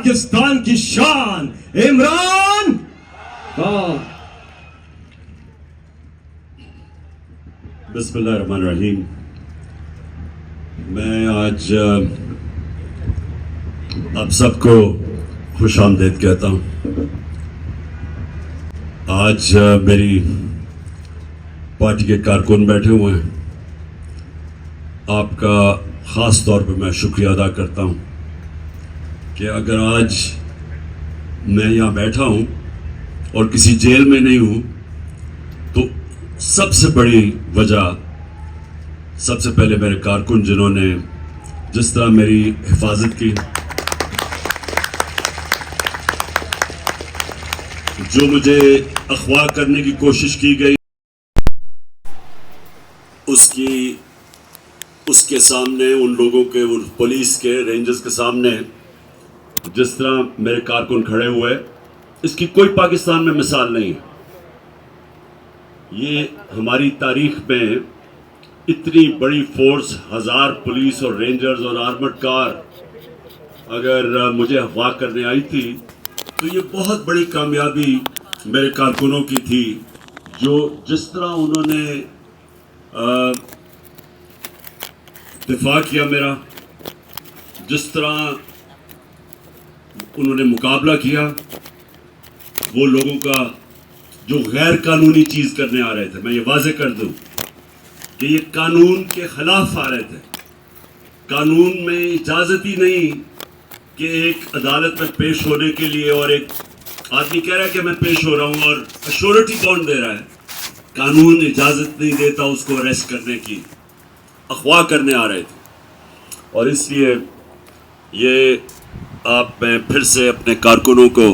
पाकिस्तान की शान इमरान खान। बिस्मिल्लाहिर्रहमानिर्रहीम। मैं आज आप सबको खुश आमदीद कहता हूँ। आज मेरी पार्टी के कारकुन बैठे हुए हैं। आपका ख़ास तौर पे मैं शुक्रिया अदा करता हूँ कि अगर आज मैं यहाँ बैठा हूँ और किसी जेल में नहीं हूँ तो सबसे बड़ी वजह सबसे पहले मेरे कारकुन जिन्होंने जिस तरह मेरी हिफाजत की, जो मुझे अगवा करने की कोशिश की गई उसके सामने, उन लोगों के, उन पुलिस के, रेंजर्स के सामने जिस तरह मेरे कारकुन खड़े हुए, इसकी कोई पाकिस्तान में मिसाल नहीं है। ये हमारी तारीख में इतनी बड़ी फोर्स, 1000 पुलिस और रेंजर्स और आर्मर्ड कार अगर मुझे अगवा करने आई थी तो ये बहुत बड़ी कामयाबी मेरे कारकुनों की थी, जो जिस तरह उन्होंने दिफा किया मेरा, जिस तरह उन्होंने मुकाबला किया वो लोगों का जो गैर कानूनी चीज़ करने आ रहे थे। मैं ये वाज़ेह कर दूं कि ये कानून के ख़िलाफ़ आ रहे थे। कानून में इजाज़त ही नहीं कि एक अदालत में पेश होने के लिए, और एक आदमी कह रहा है कि मैं पेश हो रहा हूँ और अश्योरिटी बॉन्ड दे रहा है, कानून इजाज़त नहीं देता उसको अरेस्ट करने की। अगवा करने आ रहे थे। और इसलिए ये मैं फिर से अपने कारकुनों को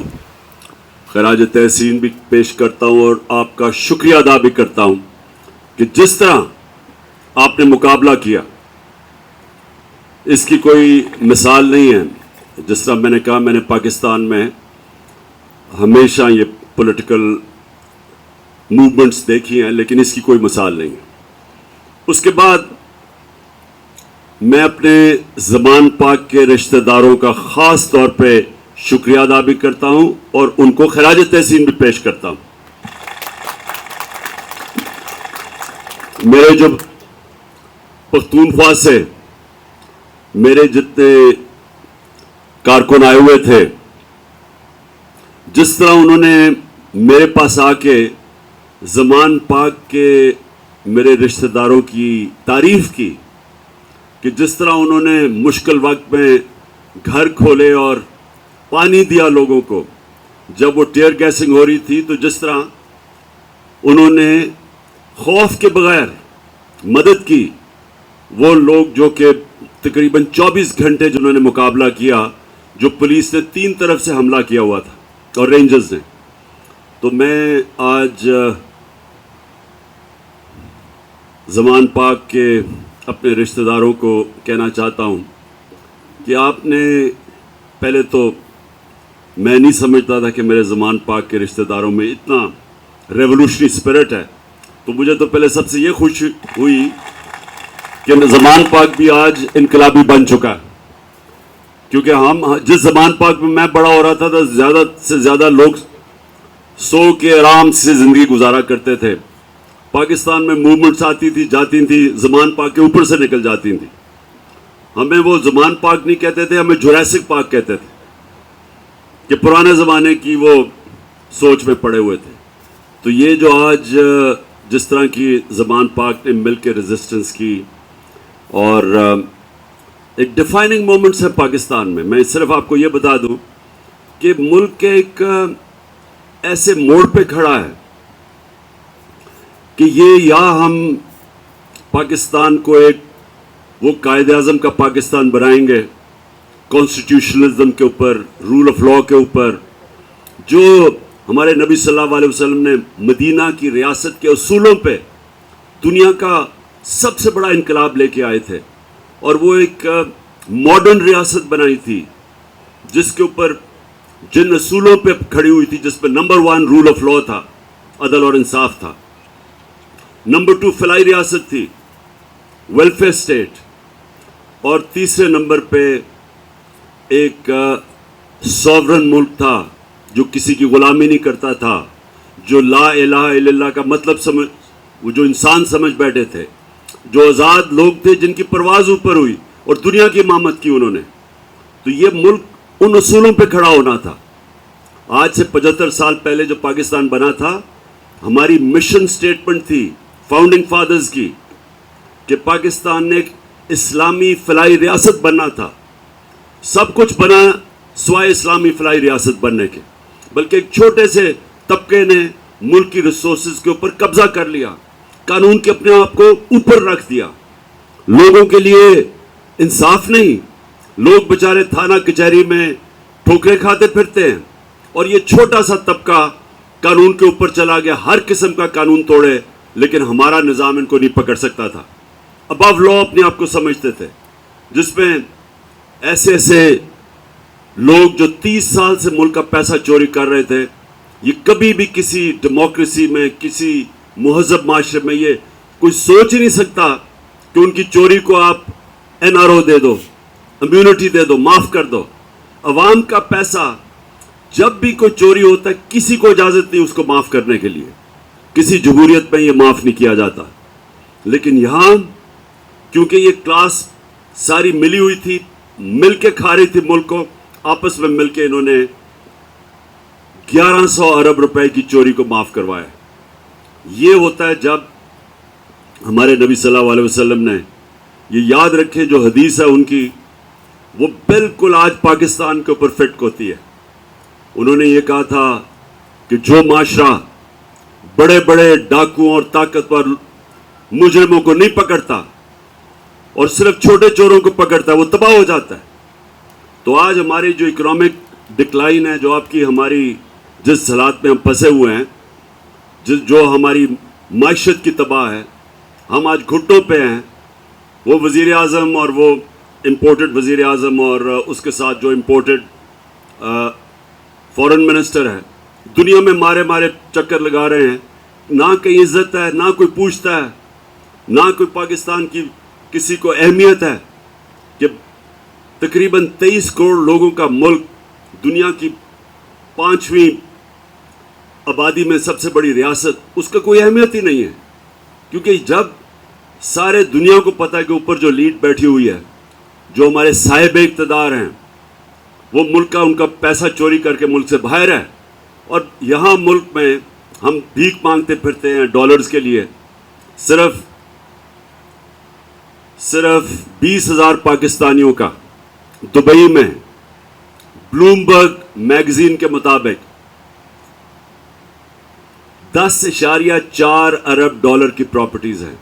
खराज तहसीन भी पेश करता हूँ और आपका शुक्रिया अदा भी करता हूँ कि जिस तरह आपने मुकाबला किया इसकी कोई मिसाल नहीं है। जिस तरह मैंने कहा, मैंने पाकिस्तान में हमेशा ये पॉलिटिकल मूवमेंट्स देखी हैं, लेकिन इसकी कोई मिसाल नहीं है। उसके बाद मैं अपने ज़मान पाक के रिश्तेदारों का ख़ास तौर पे शुक्रिया अदा भी करता हूं और उनको खराज तहसीन भी पेश करता हूं। मेरे जो पख्तूनख्वा से मेरे जितने कारकुन आए हुए थे, जिस तरह उन्होंने मेरे पास आके ज़मान पाक के मेरे रिश्तेदारों की तारीफ़ की, कि जिस तरह उन्होंने मुश्किल वक्त में घर खोले और पानी दिया लोगों को, जब वो टीयर गैसिंग हो रही थी, तो जिस तरह उन्होंने खौफ के बगैर मदद की, वो लोग जो कि तकरीबन 24 घंटे जिन्होंने मुकाबला किया, जो पुलिस ने 3 तरफ से हमला किया हुआ था और रेंजर्स ने। तो मैं आज ज़मान पाक के अपने रिश्तेदारों को कहना चाहता हूँ कि आपने, पहले तो मैं नहीं समझता था कि मेरे ज़मान पाक के रिश्तेदारों में इतना रेवोल्यूशनरी स्पिरिट है, तो मुझे तो पहले सबसे ये खुशी हुई कि ज़मान पाक भी आज इनकलाबी बन चुका है। क्योंकि हम जिस ज़मान पाक में मैं बड़ा हो रहा था तो ज़्यादा से ज़्यादा लोग सो के आराम से ज़िंदगी गुजारा करते थे। पाकिस्तान में मूवमेंट्स आती थी, जाती थी, ज़मान पाक के ऊपर से निकल जाती थी। हमें वो ज़मान पाक नहीं कहते थे, हमें जुरासिक पाक कहते थे, कि पुराने ज़माने की वो सोच में पड़े हुए थे। तो ये जो आज जिस तरह की ज़मान पाक ने मिल के रेजिस्टेंस की, और एक डिफाइनिंग मोमेंट्स है पाकिस्तान में। मैं सिर्फ आपको ये बता दूं कि मुल्क के एक ऐसे मोड़ पे खड़ा है कि ये, या हम पाकिस्तान को एक वो कायदे आज़म का पाकिस्तान बनाएंगे, कॉन्स्टिट्यूशनलिज्म के ऊपर, रूल ऑफ लॉ के ऊपर, जो हमारे नबी सल्लल्लाहु अलैहि वसल्लम ने मदीना की रियासत के उसूलों पे दुनिया का सबसे बड़ा इनकलाब लेके आए थे, और वो एक मॉडर्न रियासत बनाई थी जिसके ऊपर, जिन असूलों पे खड़ी हुई थी, जिस पर नंबर 1 रूल ऑफ लॉ था, अदल और इंसाफ था, नंबर 2 फलाई रियासत थी, वेलफेयर स्टेट, और तीसरे नंबर पे एक सॉवरन मुल्क था, जो किसी की गुलामी नहीं करता था, जो ला इलाहा इल्लल्लाह का मतलब समझ, वो जो इंसान समझ बैठे थे, जो आज़ाद लोग थे जिनकी परवाज़ ऊपर हुई और दुनिया की इमामत की उन्होंने। तो ये मुल्क उन उसूलों पे खड़ा होना था। आज से 75 साल पहले जो पाकिस्तान बना था, हमारी मिशन स्टेटमेंट थी फाउंडिंग फादर्स की कि पाकिस्तान ने एक इस्लामी फलाई रियासत बनना था। सब कुछ बना स्वाय इस्लामी फलाई रियासत बनने के, बल्कि एक छोटे से तबके ने मुल्क की रिसोर्सेज के ऊपर कब्जा कर लिया, कानून के अपने आप को ऊपर रख दिया। लोगों के लिए इंसाफ नहीं, लोग बेचारे थाना कचहरी में ठोकरें खाते फिरते हैं, और ये छोटा सा तबका कानून के ऊपर चला गया, हर किस्म का कानून तोड़े, लेकिन हमारा निज़ाम इनको नहीं पकड़ सकता था। अबव लॉ अपने आप को समझते थे, जिसमें ऐसे ऐसे लोग जो 30 साल से मुल्क का पैसा चोरी कर रहे थे, ये कभी भी किसी डेमोक्रेसी में, किसी मुहज़्ज़ब माशरे में ये कोई सोच ही नहीं सकता कि उनकी चोरी को आप NRO दे दो, इम्यूनिटी दे दो, माफ़ कर दो। अवाम का पैसा जब भी कोई चोरी होता है, किसी को इजाज़त नहीं उसको माफ़ करने के लिए, किसी जमहूरियत में ये माफ़ नहीं किया जाता। लेकिन यहाँ क्योंकि ये क्लास सारी मिली हुई थी, मिल के खा रही थी मुल्क को, आपस में मिल के इन्होंने 1100 अरब रुपए की चोरी को माफ़ करवाया। ये होता है जब हमारे नबी सल्लल्लाहु अलैहि वसल्लम ने, ये याद रखे जो हदीस है उनकी, वो बिल्कुल आज पाकिस्तान के ऊपर फिट होती है। उन्होंने ये कहा था कि जो माशरा बड़े बड़े डाकुओं और ताकतवर मुजरिमों को नहीं पकड़ता और सिर्फ छोटे चोरों को पकड़ता है, वो तबाह हो जाता है। तो आज हमारी जो इकोनॉमिक डिक्लाइन है, जो आपकी हमारी जिस हालात में हम फंसे हुए हैं, जो हमारी माशत की तबाह है, हम आज घुटनों पे हैं। वो वज़ीर आज़म और वो इम्पोर्टेड वज़ीर आज़म और उसके साथ जो इम्पोर्टेड फॉरेन मिनिस्टर है, दुनिया में मारे मारे चक्कर लगा रहे हैं। ना कहीं इज्जत है, ना कोई पूछता है, ना कोई पाकिस्तान की किसी को अहमियत है कि तकरीबन 23 करोड़ लोगों का मुल्क, दुनिया की 5वीं आबादी में सबसे बड़ी रियासत, उसका कोई अहमियत ही नहीं है। क्योंकि जब सारे दुनिया को पता है कि ऊपर जो लीड बैठी हुई है, जो हमारे साहिब इक़्तिदार हैं, वो मुल्क का उनका पैसा चोरी करके मुल्क से बाहर है, और यहाँ मुल्क में हम भीख मांगते फिरते हैं डॉलर्स के लिए। सिर्फ 20,000 पाकिस्तानियों का दुबई में ब्लूमबर्ग मैगजीन के मुताबिक 10.4 अरब डॉलर की प्रॉपर्टीज़ हैं।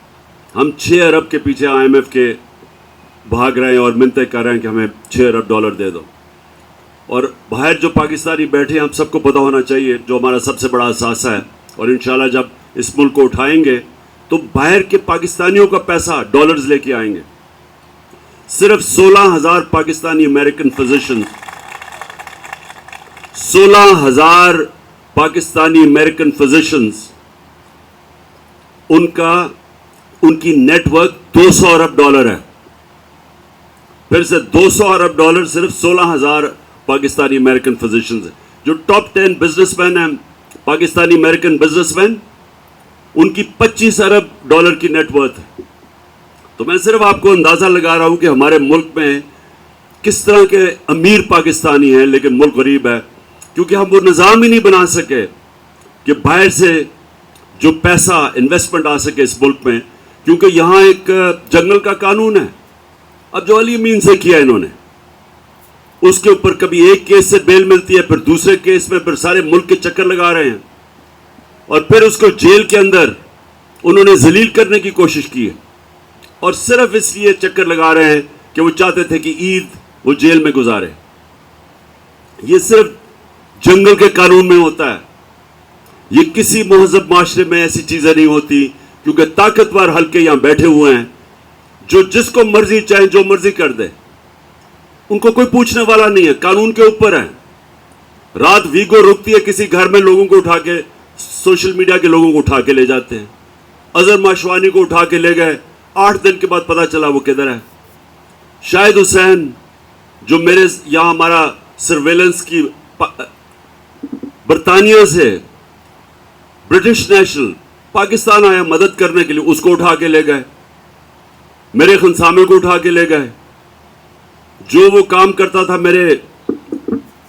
हम 6 अरब के पीछे IMF के भाग रहे हैं और मिन्नतें कर रहे हैं कि हमें 6 अरब डॉलर दे दो। और बाहर जो पाकिस्तानी बैठे हैं, हम सबको पता होना चाहिए जो हमारा सबसे बड़ा असासा है, और इंशाल्लाह जब इस मुल्क को उठाएंगे तो बाहर के पाकिस्तानियों का पैसा डॉलर्स लेके आएंगे। सिर्फ 16,000 Pakistani American physicians, 16,000 Pakistani American physicians, उनकी नेटवर्क 200 अरब डॉलर है। फिर से 200 अरब डॉलर सिर्फ 16,000 पाकिस्तानी अमेरिकन फिजिशियंस है। जो टॉप 10 बिजनेसमैन हैं, पाकिस्तानी अमेरिकन बिजनेसमैन, उनकी 25 अरब डॉलर की नेटवर्थ है। तो मैं सिर्फ आपको अंदाज़ा लगा रहा हूं कि हमारे मुल्क में किस तरह के अमीर पाकिस्तानी हैं, लेकिन मुल्क गरीब है, क्योंकि हम वो निज़ाम ही नहीं बना सके कि बाहर से जो पैसा इन्वेस्टमेंट आ सके इस मुल्क में। क्योंकि यहाँ एक जंगल का कानून है। अब जो अली अमीन से किया इन्होंने, उसके ऊपर कभी एक केस से बेल मिलती है, फिर दूसरे केस में फिर सारे मुल्क के चक्कर लगा रहे हैं, और फिर उसको जेल के अंदर उन्होंने जलील करने की कोशिश की है, और सिर्फ इसलिए चक्कर लगा रहे हैं कि वो चाहते थे कि ईद वो जेल में गुजारे। ये सिर्फ जंगल के कानून में होता है, ये किसी मुहज़्ज़ब माशरे में ऐसी चीज़ें नहीं होती, क्योंकि ताकतवर हल्के यहाँ बैठे हुए हैं जो जिसको मर्जी चाहे जो मर्जी कर दे, उनको कोई पूछने वाला नहीं है, कानून के ऊपर है। रात वीगो रुकती है किसी घर में, लोगों को उठा के, सोशल मीडिया के लोगों को उठा के ले जाते हैं। अजहर माशवानी को उठा के ले गए, 8 दिन के बाद पता चला वो किधर है। शाहिद हुसैन जो मेरे यहाँ हमारा सर्वेलेंस की बरतानिया से ब्रिटिश नेशनल पाकिस्तान आया मदद करने के लिए, उसको उठा के ले गए, मेरे खनसामे को उठा के ले गए, जो वो काम करता था मेरे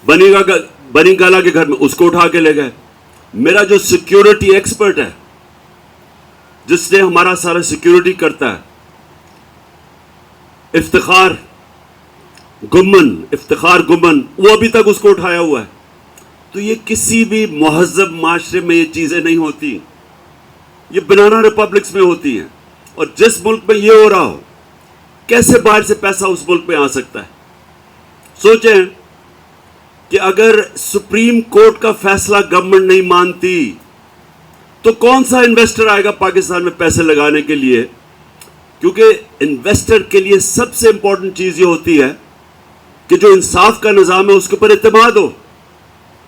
बनी गाला के घर में उसको उठा के ले गए। मेरा जो सिक्योरिटी एक्सपर्ट है, जिसने हमारा सारा सिक्योरिटी करता है, इफ्तिखार गुम्मन, वो अभी तक उसको उठाया हुआ है। तो ये किसी भी महज़ब माशरे में ये चीज़ें नहीं होती, ये बनाना रिपब्लिक्स में होती हैं। और जिस मुल्क में ये हो रहा हो, कैसे बाहर से पैसा उस मुल्क में आ सकता है? सोचें कि अगर सुप्रीम कोर्ट का फैसला गवर्नमेंट नहीं मानती तो कौन सा इन्वेस्टर आएगा पाकिस्तान में पैसे लगाने के लिए? क्योंकि इन्वेस्टर के लिए सबसे इंपॉर्टेंट चीज़ ये होती है कि जो इंसाफ का निज़ाम है उसके ऊपर इत्मीनान हो।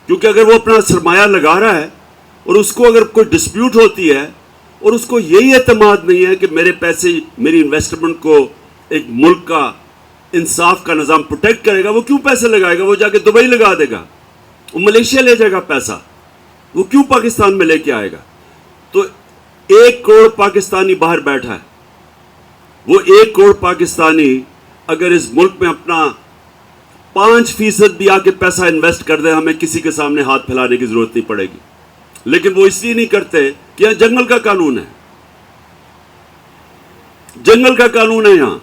क्योंकि अगर वो अपना सरमाया लगा रहा है और उसको अगर कोई डिस्प्यूट होती है और उसको यही इत्मीनान नहीं है कि मेरे पैसे, मेरी इन्वेस्टमेंट को एक मुल्क का इंसाफ का निज़ाम प्रोटेक्ट करेगा, वो क्यों पैसे लगाएगा? वो जाके दुबई लगा देगा, वो मलेशिया ले जाएगा पैसा, वो क्यों पाकिस्तान में लेके आएगा? तो 1 करोड़ पाकिस्तानी बाहर बैठा है, वो 1 करोड़ पाकिस्तानी अगर इस मुल्क में अपना 5% भी आके पैसा इन्वेस्ट कर दे, हमें किसी के सामने हाथ फैलाने की जरूरत नहीं पड़ेगी। लेकिन वो इसलिए नहीं करते कि यहां जंगल का कानून है, जंगल का कानून है यहां।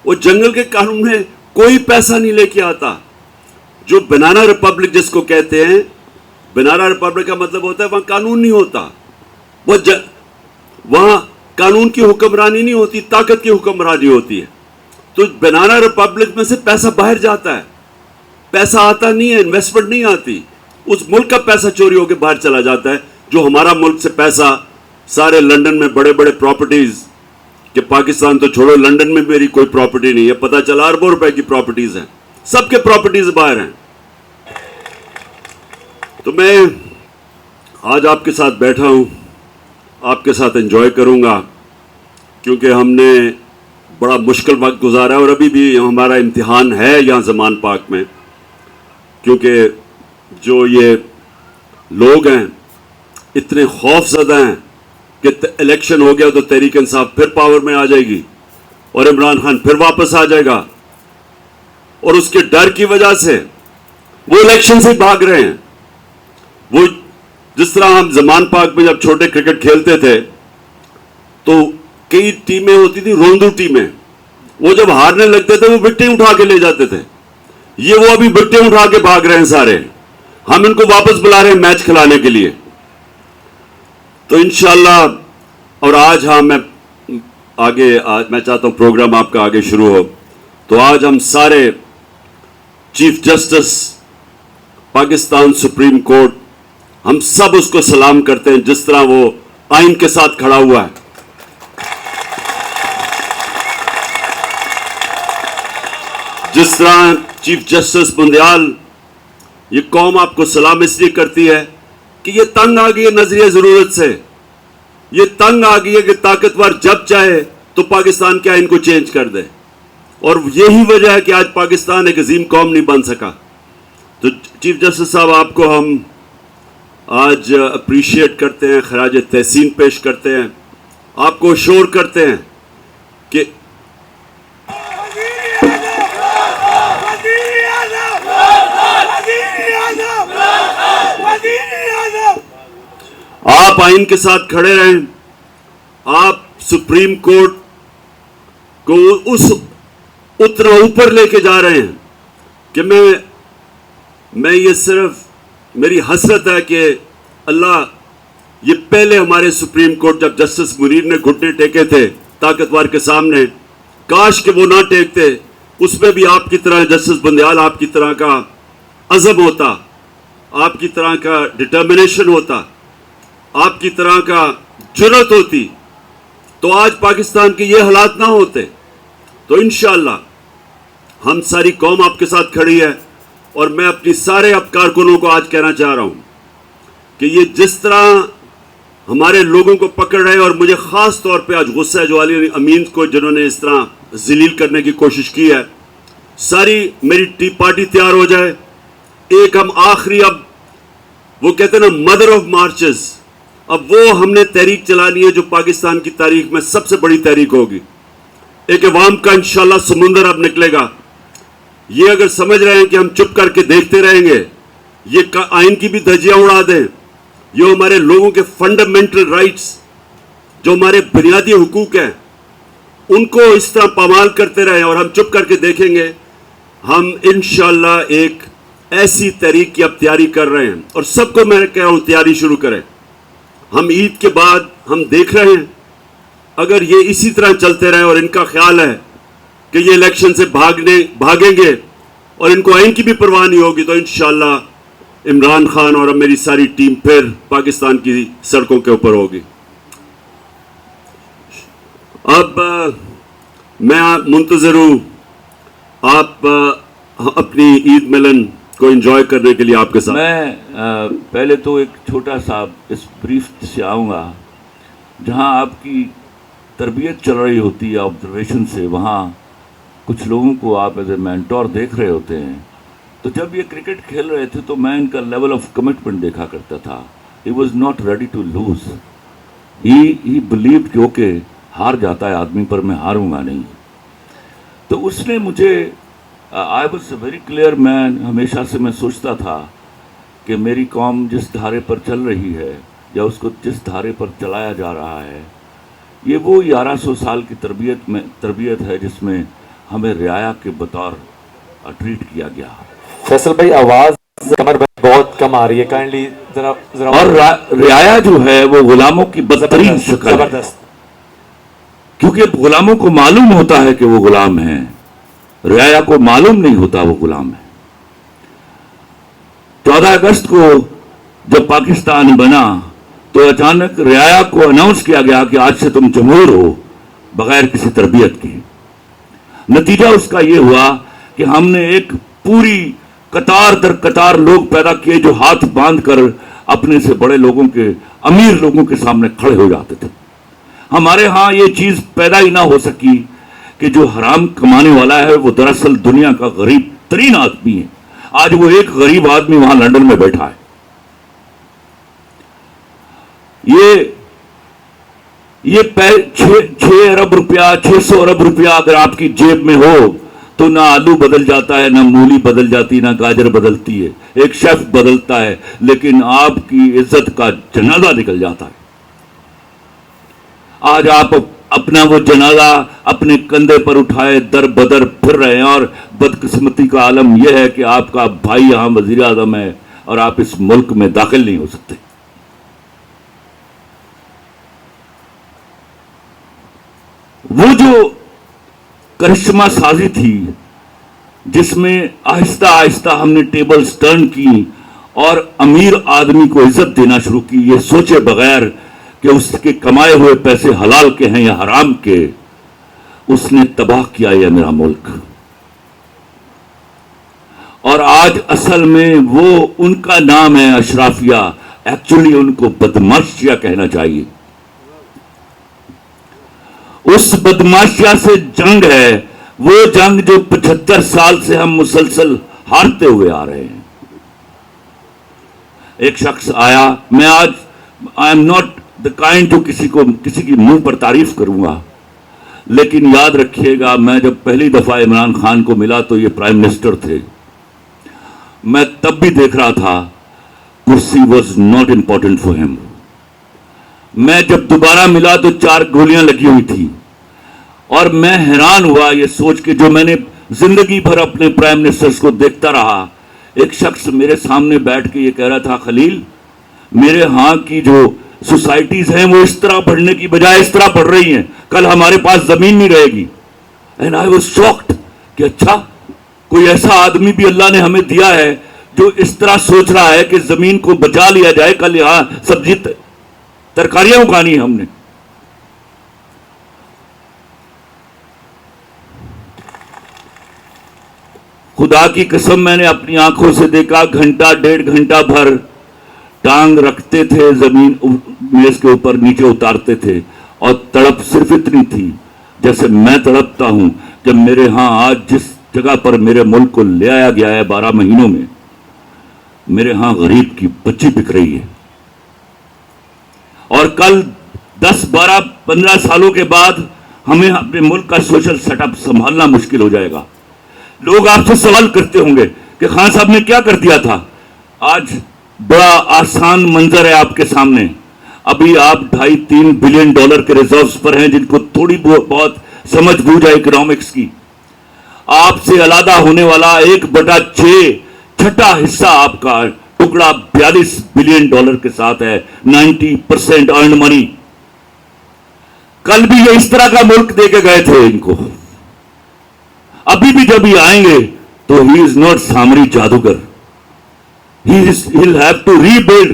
वो जंगल के कानून में कोई पैसा नहीं लेके आता। जो बनाना रिपब्लिक जिसको कहते हैं, बनाना रिपब्लिक का मतलब होता है वहां कानून नहीं होता, वहां कानून की हुक्मरानी नहीं होती, ताकत की हुक्मरानी होती है। तो बनाना रिपब्लिक में से पैसा बाहर जाता है, पैसा आता नहीं है, इन्वेस्टमेंट नहीं आती, उस मुल्क का पैसा चोरी होकर बाहर चला जाता है। जो हमारा मुल्क से पैसा सारे लंदन में बड़े बड़े प्रॉपर्टीज, कि पाकिस्तान तो छोड़ो, लंदन में मेरी कोई प्रॉपर्टी नहीं है, पता चला अरबों रुपए की प्रॉपर्टीज हैं, सबके प्रॉपर्टीज बाहर हैं। तो मैं आज आपके साथ बैठा हूं, आपके साथ एंजॉय करूंगा, क्योंकि हमने बड़ा मुश्किल वक्त गुजारा है और अभी भी हमारा इम्तिहान है यहाँ ज़मान पाक में। क्योंकि जो ये लोग हैं इतने खौफज़दा हैं कि इलेक्शन हो गया तो तहरीक इंसाफ फिर पावर में आ जाएगी और इमरान खान फिर वापस आ जाएगा, और उसके डर की वजह से वो इलेक्शन से भाग रहे हैं। वो जिस तरह हम ज़मान पाक में जब छोटे क्रिकेट खेलते थे तो कई टीमें होती थी, रोंदू टीमें, वो जब हारने लगते थे वो विकेटें उठा के ले जाते थे। ये वो अभी विकेटें उठा के भाग रहे हैं सारे, हम इनको वापस बुला रहे हैं मैच खिलाने के लिए। तो इंशाल्लाह, और आज मैं चाहता हूं प्रोग्राम आपका आगे शुरू हो। तो आज हम सारे chief justice Pakistan supreme court, हम सब उसको सलाम करते हैं जिस तरह वो आइन के साथ खड़ा हुआ है। जिस तरह चीफ जस्टिस बुंदियाल, ये कौम आपको सलाम इसलिए करती है कि ये तंग आ गई है नजरिया जरूरत से, ये तंग आ गई है कि ताकतवर जब चाहे तो पाकिस्तान के आइन को चेंज कर दे, और यही वजह है कि आज पाकिस्तान एक अजीम कौम नहीं बन सका। तो चीफ जस्टिस साहब, आपको हम आज अप्रिशिएट करते हैं, खराज तहसीन पेश करते हैं, आपको शोर करते हैं कि आप आइन के साथ खड़े रहें। आप सुप्रीम कोर्ट को उतना ऊपर लेके जा रहे हैं कि मैं ये सिर्फ मेरी हसरत है कि अल्लाह, ये पहले हमारे सुप्रीम कोर्ट जब जस्टिस मुनीर ने घुटने टेके थे ताकतवर के सामने, काश कि वो ना टेकते, उसमें भी आपकी तरह जस्टिस बुंदियाल, आपकी तरह का अज़म होता, आपकी तरह का डिटर्मिनेशन होता, आपकी तरह का जुर्रत होती, तो आज पाकिस्तान के ये हालात ना होते। तो इंशाअल्लाह हम सारी कौम आपके साथ खड़ी है, और मैं अपनी सारे अब कारकुनों को आज कहना चाह रहा हूँ कि ये जिस तरह हमारे लोगों को पकड़ रहे हैं, और मुझे ख़ास तौर पे आज गुस्सा है जो अली अमीन को, जिन्होंने इस तरह जलील करने की कोशिश की है। ساری میری پارٹی تیار ہو جائے. ایک ہم آخری, اب وہ کہتے ہیں نا مدر آف مارچز, اب وہ ہم نے تحریک چلانی ہے جو پاکستان کی تاریخ میں سب سے بڑی تحریک ہوگی. ایک عوام کا انشاءاللہ سمندر اب نکلے گا. یہ اگر سمجھ رہے ہیں کہ ہم چپ کر کے دیکھتے رہیں گے, یہ آئین کی بھی دھجیاں اڑا دیں, یہ ہمارے لوگوں کے فنڈامنٹل رائٹس, جو ہمارے بنیادی حقوق ہیں, ان کو اس طرح پامال کرتے رہیں اور ہم چپ کر کے دیکھیں گے, ہم انشاءاللہ ایک ایسی تحریک کی اب تیاری کر رہے ہیں. اور سب کو میں کہہ رہا ہوں تیاری شروع کریں. ہم عید کے بعد ہم دیکھ رہے ہیں, اگر یہ اسی طرح چلتے رہے اور ان کا خیال ہے کہ یہ الیکشن سے بھاگیں گے اور ان کو آئین کی بھی پرواہ نہیں ہوگی, تو انشاءاللہ عمران خان اور میری ساری ٹیم پھر پاکستان کی سڑکوں کے اوپر ہوگی. اب میں منتظر ہوں آپ اپنی عید ملن کو انجوائے کرنے کے لیے آپ کے ساتھ. میں پہلے تو ایک چھوٹا سا اس بریف سے آؤں گا. جہاں آپ کی تربیت چل رہی ہوتی ہے آبزرویشن سے, وہاں کچھ لوگوں کو آپ ایز اے مینٹور دیکھ رہے ہوتے ہیں. تو جب یہ کرکٹ کھیل رہے تھے تو میں ان کا لیول آف کمٹمنٹ دیکھا کرتا تھا. He was not ready to lose. He believed کہ اوکے ہار جاتا ہے آدمی پر میں ہاروں گا نہیں. تو اس نے مجھے I was a very clear man. ہمیشہ سے میں سوچتا تھا کہ میری قوم جس دھارے پر چل رہی ہے یا اس کو جس دھارے پر چلایا جا رہا ہے, یہ وہ 1100 سال کی تربیت ہے جس میں ہمیں رعایا کے بطور ٹریٹ کیا گیا. فیصل بھائی آواز کمر میں بہت کم آ رہی ہے, کائنڈلی ذرا اور رعایا جو ہے وہ غلاموں کی بدترین شکل ہے, زبردست. کیونکہ غلاموں کو معلوم ہوتا ہے کہ وہ غلام ہیں, رعایا کو معلوم نہیں ہوتا وہ غلام ہے. 14 اگست کو جب پاکستان بنا تو اچانک رعایا کو اناؤنس کیا گیا کہ آج سے تم جمہور ہو بغیر کسی تربیت کے. نتیجہ اس کا یہ ہوا کہ ہم نے ایک پوری قطار در قطار لوگ پیدا کیے جو ہاتھ باندھ کر اپنے سے بڑے لوگوں کے, امیر لوگوں کے سامنے کھڑے ہو جاتے تھے. ہمارے ہاں یہ چیز پیدا ہی نہ ہو سکی کہ جو حرام کمانے والا ہے وہ دراصل دنیا کا غریب ترین آدمی ہے. آج وہ ایک غریب آدمی وہاں لندن میں بیٹھا ہے. یہ 6 ارب روپیہ 600 ارب روپیہ اگر آپ کی جیب میں ہو تو نہ آلو بدل جاتا ہے, نہ مولی بدل جاتی, نہ گاجر بدلتی ہے, ایک شیف بدلتا ہے, لیکن آپ کی عزت کا جنازہ نکل جاتا ہے. آج آپ اپنا وہ جنازہ اپنے کندھے پر اٹھائے در بدر پھر رہے ہیں, اور بدقسمتی کا عالم یہ ہے کہ آپ کا بھائی یہاں وزیر اعظم ہے اور آپ اس ملک میں داخل نہیں ہو سکتے. وہ جو کرشمہ سازی تھی جس میں آہستہ آہستہ ہم نے ٹیبلز ٹرن کی اور امیر آدمی کو عزت دینا شروع کی, یہ سوچے بغیر کہ اس کے کمائے ہوئے پیسے حلال کے ہیں یا حرام کے, اس نے تباہ کیا یہ میرا ملک. اور آج اصل میں وہ ان کا نام ہے اشرافیہ, ایکچولی ان کو بدماشیہ کہنا چاہیے. اس بدماشیہ سے جنگ ہے, وہ جنگ جو 75 سال سے ہم مسلسل ہارتے ہوئے آ رہے ہیں. ایک شخص آیا, میں آج I am not the kind جو کسی کی منہ پر تعریف کروں گا, لیکن یاد رکھیے گا میں جب پہلی دفعہ عمران خان کو ملا تو یہ پرائم منسٹر تھے. میں تب بھی دیکھ رہا تھا کرسی واز ناٹ امپورٹنٹ فار ہم. میں جب دوبارہ ملا تو 4 گولیاں لگی ہوئی تھی, اور میں حیران ہوا یہ سوچ کے, جو میں نے زندگی بھر اپنے پرائم منسٹرز کو دیکھتا رہا, ایک شخص میرے سامنے بیٹھ کے یہ کہہ رہا تھا, خلیل میرے ہاں کی جو سوسائٹیز ہیں وہ اس طرح بڑھنے کی بجائے اس طرح بڑھ رہی ہیں, کل ہمارے پاس زمین نہیں رہے گی. اینڈ آئی واز شاکڈ کہ اچھا کوئی ایسا آدمی بھی اللہ نے ہمیں دیا ہے جو اس طرح سوچ رہا ہے کہ زمین کو بچا لیا جائے, کل یہاں سبزی ترکاریاں اگانی ہیں ہم نے. خدا کی قسم میں نے اپنی آنکھوں سے دیکھا, گھنٹہ 1.5 گھنٹہ بھر ٹانگ رکھتے تھے زمین میز کے اوپر, نیچے اتارتے تھے, اور تڑپ صرف اتنی تھی جیسے میں تڑپتا ہوں کہ میرے ہاں آج جس جگہ پر میرے ملک کو لے آیا گیا ہے 12 مہینوں میں، میرے ہاں غریب کی بچی بک رہی ہے، اور کل 10 12 15 سالوں کے بعد ہمیں اپنے ملک کا سوشل سیٹ اپ سنبھالنا مشکل ہو جائے گا۔ لوگ آپ سے سوال کرتے ہوں گے کہ خان صاحب نے کیا کر دیا تھا۔ آج بڑا آسان منظر ہے آپ کے سامنے، ابھی آپ 2.5-3 بلین ڈالر کے ریزروز پر ہیں، جن کو تھوڑی بہت سمجھ بوجھ ہے اکنامکس کی۔ آپ سے علیحدہ ہونے والا 1/6 چھٹا حصہ آپ کا ٹکڑا 42 بلین ڈالر کے ساتھ ہے، 90% ارنڈ منی۔ کل بھی یہ اس طرح کا ملک دے کے گئے تھے ان کو، ابھی بھی جب یہ آئیں گے تو ہی از ناٹ سامری جادوگر، he'll have to rebuild،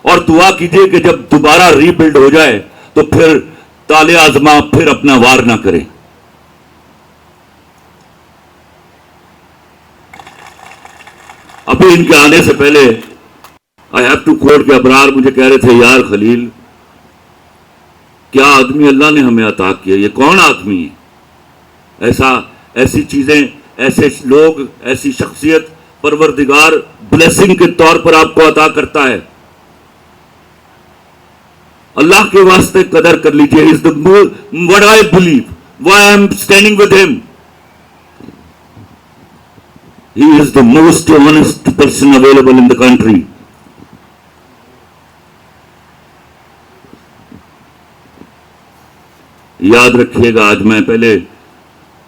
اور دعا کیجئے کہ جب دوبارہ ری بلڈ ہو جائے تو پھر تالے آزما پھر اپنا وار نہ کریں۔ ابھی ان کے آنے سے پہلے آئی ہیو ٹو کوٹ کہ ابرار مجھے کہہ رہے تھے یار خلیل کیا آدمی اللہ نے ہمیں عطا کیا، یہ کون آدمی ہے، ایسی چیزیں، ایسے لوگ، ایسی شخصیت پروردگار بلیسنگ کے طور پر آپ کو عطا کرتا ہے۔ اللہ کے واسطے قدر کر لیجئے۔ is the what I believe, why I am standing with him. He is the most honest person available in the country. یاد رکھیے گا، آج میں پہلے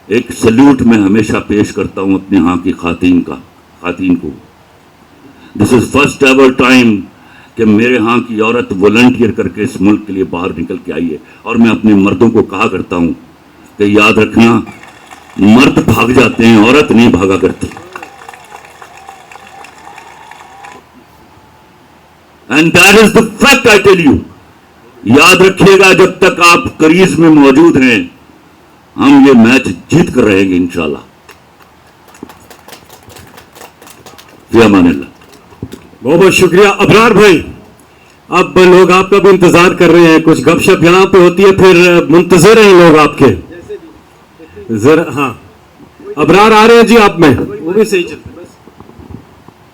ایک سلیوٹ میں ہمیشہ پیش کرتا ہوں اپنے ہاں کی خواتین کو۔ دس از فرسٹ ایور ٹائم کہ میرے ہاں کی عورت والنٹیئر کر کے اس ملک کے لیے باہر نکل کے آئی ہے، اور میں اپنے مردوں کو کہا کرتا ہوں کہ یاد رکھنا مرد بھاگ جاتے ہیں، عورت نہیں بھاگا کرتی۔ And that is the fact I tell you. یاد رکھیے گا جب تک آپ کریز میں موجود ہیں ہم یہ میچ جیت کر رہیں گے انشاءاللہ۔ فی امان اللہ۔ بہت بہت شکریہ ابرار بھائی۔ اب لوگ آپ کا بھی انتظار کر رہے ہیں، کچھ گپ شپ یہاں پہ ہوتی ہے، پھر منتظر ہیں لوگ آپ کے ذرا۔ ہاں ابرار آ رہے ہیں جی، آپ میں وہ بھی صحیح چلتے۔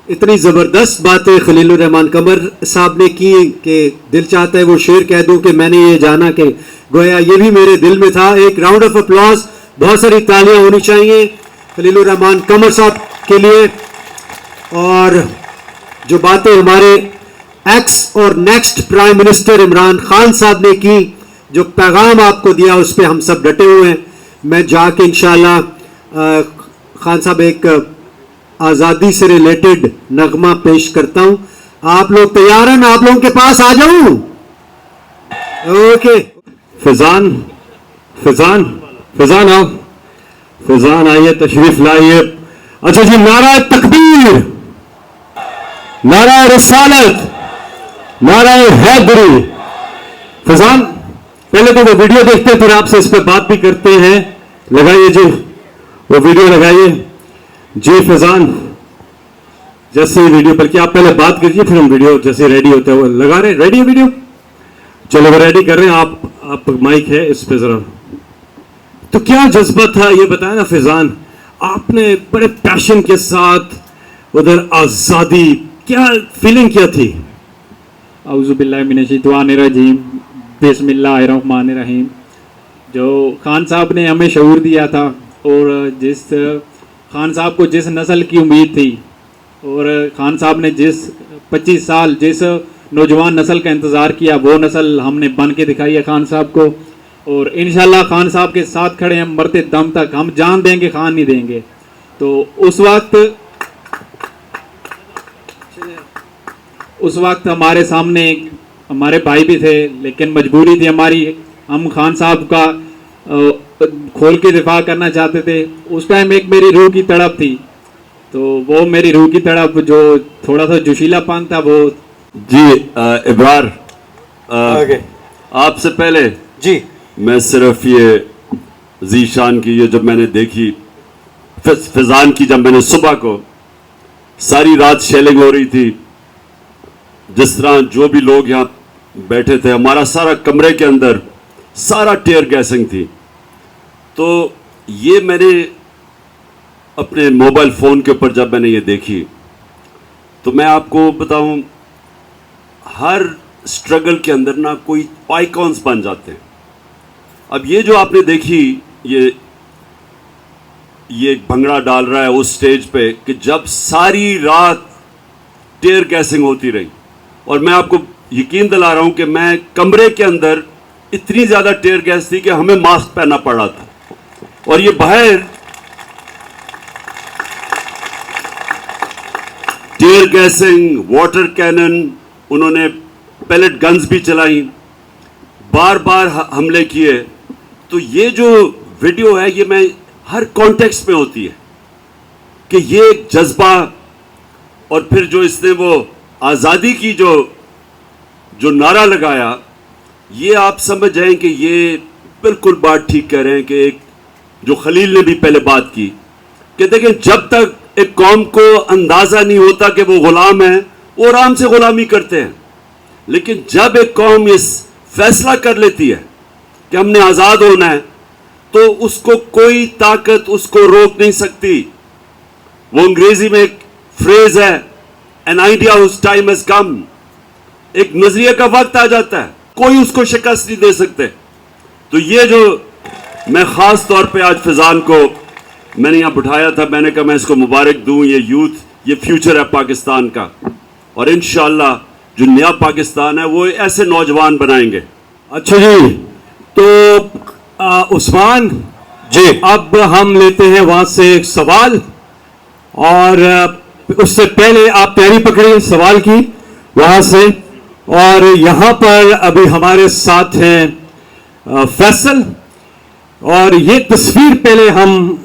اتنی زبردست باتیں خلیل الرحمان قمر صاحب نے کی کہ دل چاہتا ہے وہ شعر کہہ دوں کہ میں نے یہ جانا کہ گویا یہ بھی میرے دل میں تھا۔ ایک راؤنڈ آف اپلاز، بہت ساری تالیاں ہونی چاہیے خلیل الرحمان قمر صاحب کے لیے۔ اور جو باتیں ہمارے ایکس اور next prime minister Imran Khan صاحب نے کی، جو پیغام آپ کو دیا، اس پہ ہم سب ڈٹے ہوئے ہیں۔ میں جا کے انشاءاللہ خان صاحب ایک آزادی سے ریلیٹڈ نغمہ پیش کرتا ہوں۔ آپ لوگ تیار ہیں؟ میں آپ لوگوں کے پاس آ جاؤں؟ اوکے۔ فیضان آؤ، فیضان آئیے، تشریف لائیے۔ اچھا جی، نعرہ تکبیر، نعرہ رسالت، نعرہ حیدری۔ فیضان پہلے تو وہ ویڈیو دیکھتے ہیں، پھر آپ سے اس پہ بات بھی کرتے ہیں۔ لگائیے جی وہ ویڈیو لگائیے جی۔ فیضان جیسے ویڈیو، بلکہ آپ پہلے بات کیجیے پھر ہم ویڈیو جیسے ریڈی ہوتا ہے وہ لگا رہے ہیں۔ ریڈی ہے ویڈیو؟ چلو وہ ریڈی کر رہے ہیں۔ آپ مائک ہے اس پہ ذرا۔ تو کیا جذبہ تھا یہ بتائیں نا فیضان، آپ نے بڑے پیشن کے ساتھ ادھر آزادی، کیا فیلنگ کیا تھی؟ اعوذ باللہ من الشیطان الرجیم، بسم اللہ الرحمن الرحیم۔ جو خان صاحب نے ہمیں شعور دیا تھا، اور جس خان صاحب کو جس نسل کی امید تھی، اور خان صاحب نے جس 25 سال جس نوجوان نسل کا انتظار کیا، وہ نسل ہم نے بن کے دکھائی ہے خان صاحب کو۔ اور انشاءاللہ خان صاحب کے ساتھ کھڑے ہم مرتے دم تک، ہم جان دیں گے، خان نہیں دیں گے۔ تو اس وقت ہمارے سامنے ہمارے بھائی بھی تھے، لیکن مجبوری تھی ہماری، ہم خان صاحب کا کھول کے دفاع کرنا چاہتے تھے۔ اس ٹائم ایک میری روح کی تڑپ تھی، تو وہ میری روح کی تڑپ جو تھوڑا سا جوشیلا پان تھا وہ۔ جی ابرار، آپ سے پہلے جی میں صرف یہ ذیشان کی یہ جب میں نے دیکھی، فیضان کی جب میں نے صبح کو ساری رات شیلنگ ہو رہی تھی، جس طرح جو بھی لوگ یہاں بیٹھے تھے، ہمارا سارا کمرے کے اندر سارا ٹیئر گیسنگ تھی، تو یہ میں نے अपने मोबाइल फ़ोन के ऊपर जब मैंने ये देखी तो मैं आपको बताऊं, हर स्ट्रगल के अंदर ना कोई आइकॉन्स बन जाते हैं. अब ये जो आपने देखी, ये भंगड़ा डाल रहा है उस स्टेज पे कि जब सारी रात टेयर गैसिंग होती रही, और मैं आपको यकीन दिला रहा हूं कि मैं कमरे के अंदर इतनी ज़्यादा टेयर गैस थी कि हमें मास्क पहनना पड़ रहा था, और ये बाहर टेयर गैसिंग, वाटर कैनन, उन्होंने पैलेट गन्स भी चलाई, बार बार हमले किए. तो ये जो वीडियो है ये मैं हर कॉन्टेक्स्ट में होती है कि ये एक जज्बा, और फिर जो इसने वो आज़ादी की जो नारा लगाया, ये आप समझ जाएं कि ये बिल्कुल बात ठीक कह रहे हैं कि एक जो खलील ने भी पहले बात की कि देखें, जब तक एक कौम को अंदाज़ा नहीं होता कि वो गुलाम है, वो आराम से गुलामी करते हैं. लेकिन जब एक कौम इस फैसला कर लेती है कि हमने आज़ाद होना है, तो उसको कोई ताकत उसको रोक नहीं सकती. वो अंग्रेजी में एक फ्रेज है, an idea whose time has come. एक नजरिए का वक्त आ जाता है, कोई उसको शिकस्त नहीं दे सकते. तो ये जो मैं खास तौर पे आज फैजान को मैंने यहाँ बिठाया था, मैंने कहा मैं इसको मुबारक दूं. ये यूथ, ये फ्यूचर है पाकिस्तान का, और इंशाअल्लाह जो नया पाकिस्तान है वो ऐसे नौजवान बनाएंगे. अच्छा जी, तो उस्मान जी, अब हम लेते हैं वहां से एक सवाल, और उससे पहले आप तैयारी पकड़िए सवाल की वहां से. और यहाँ पर अभी हमारे साथ हैं फैसल, और ये तस्वीर पहले हम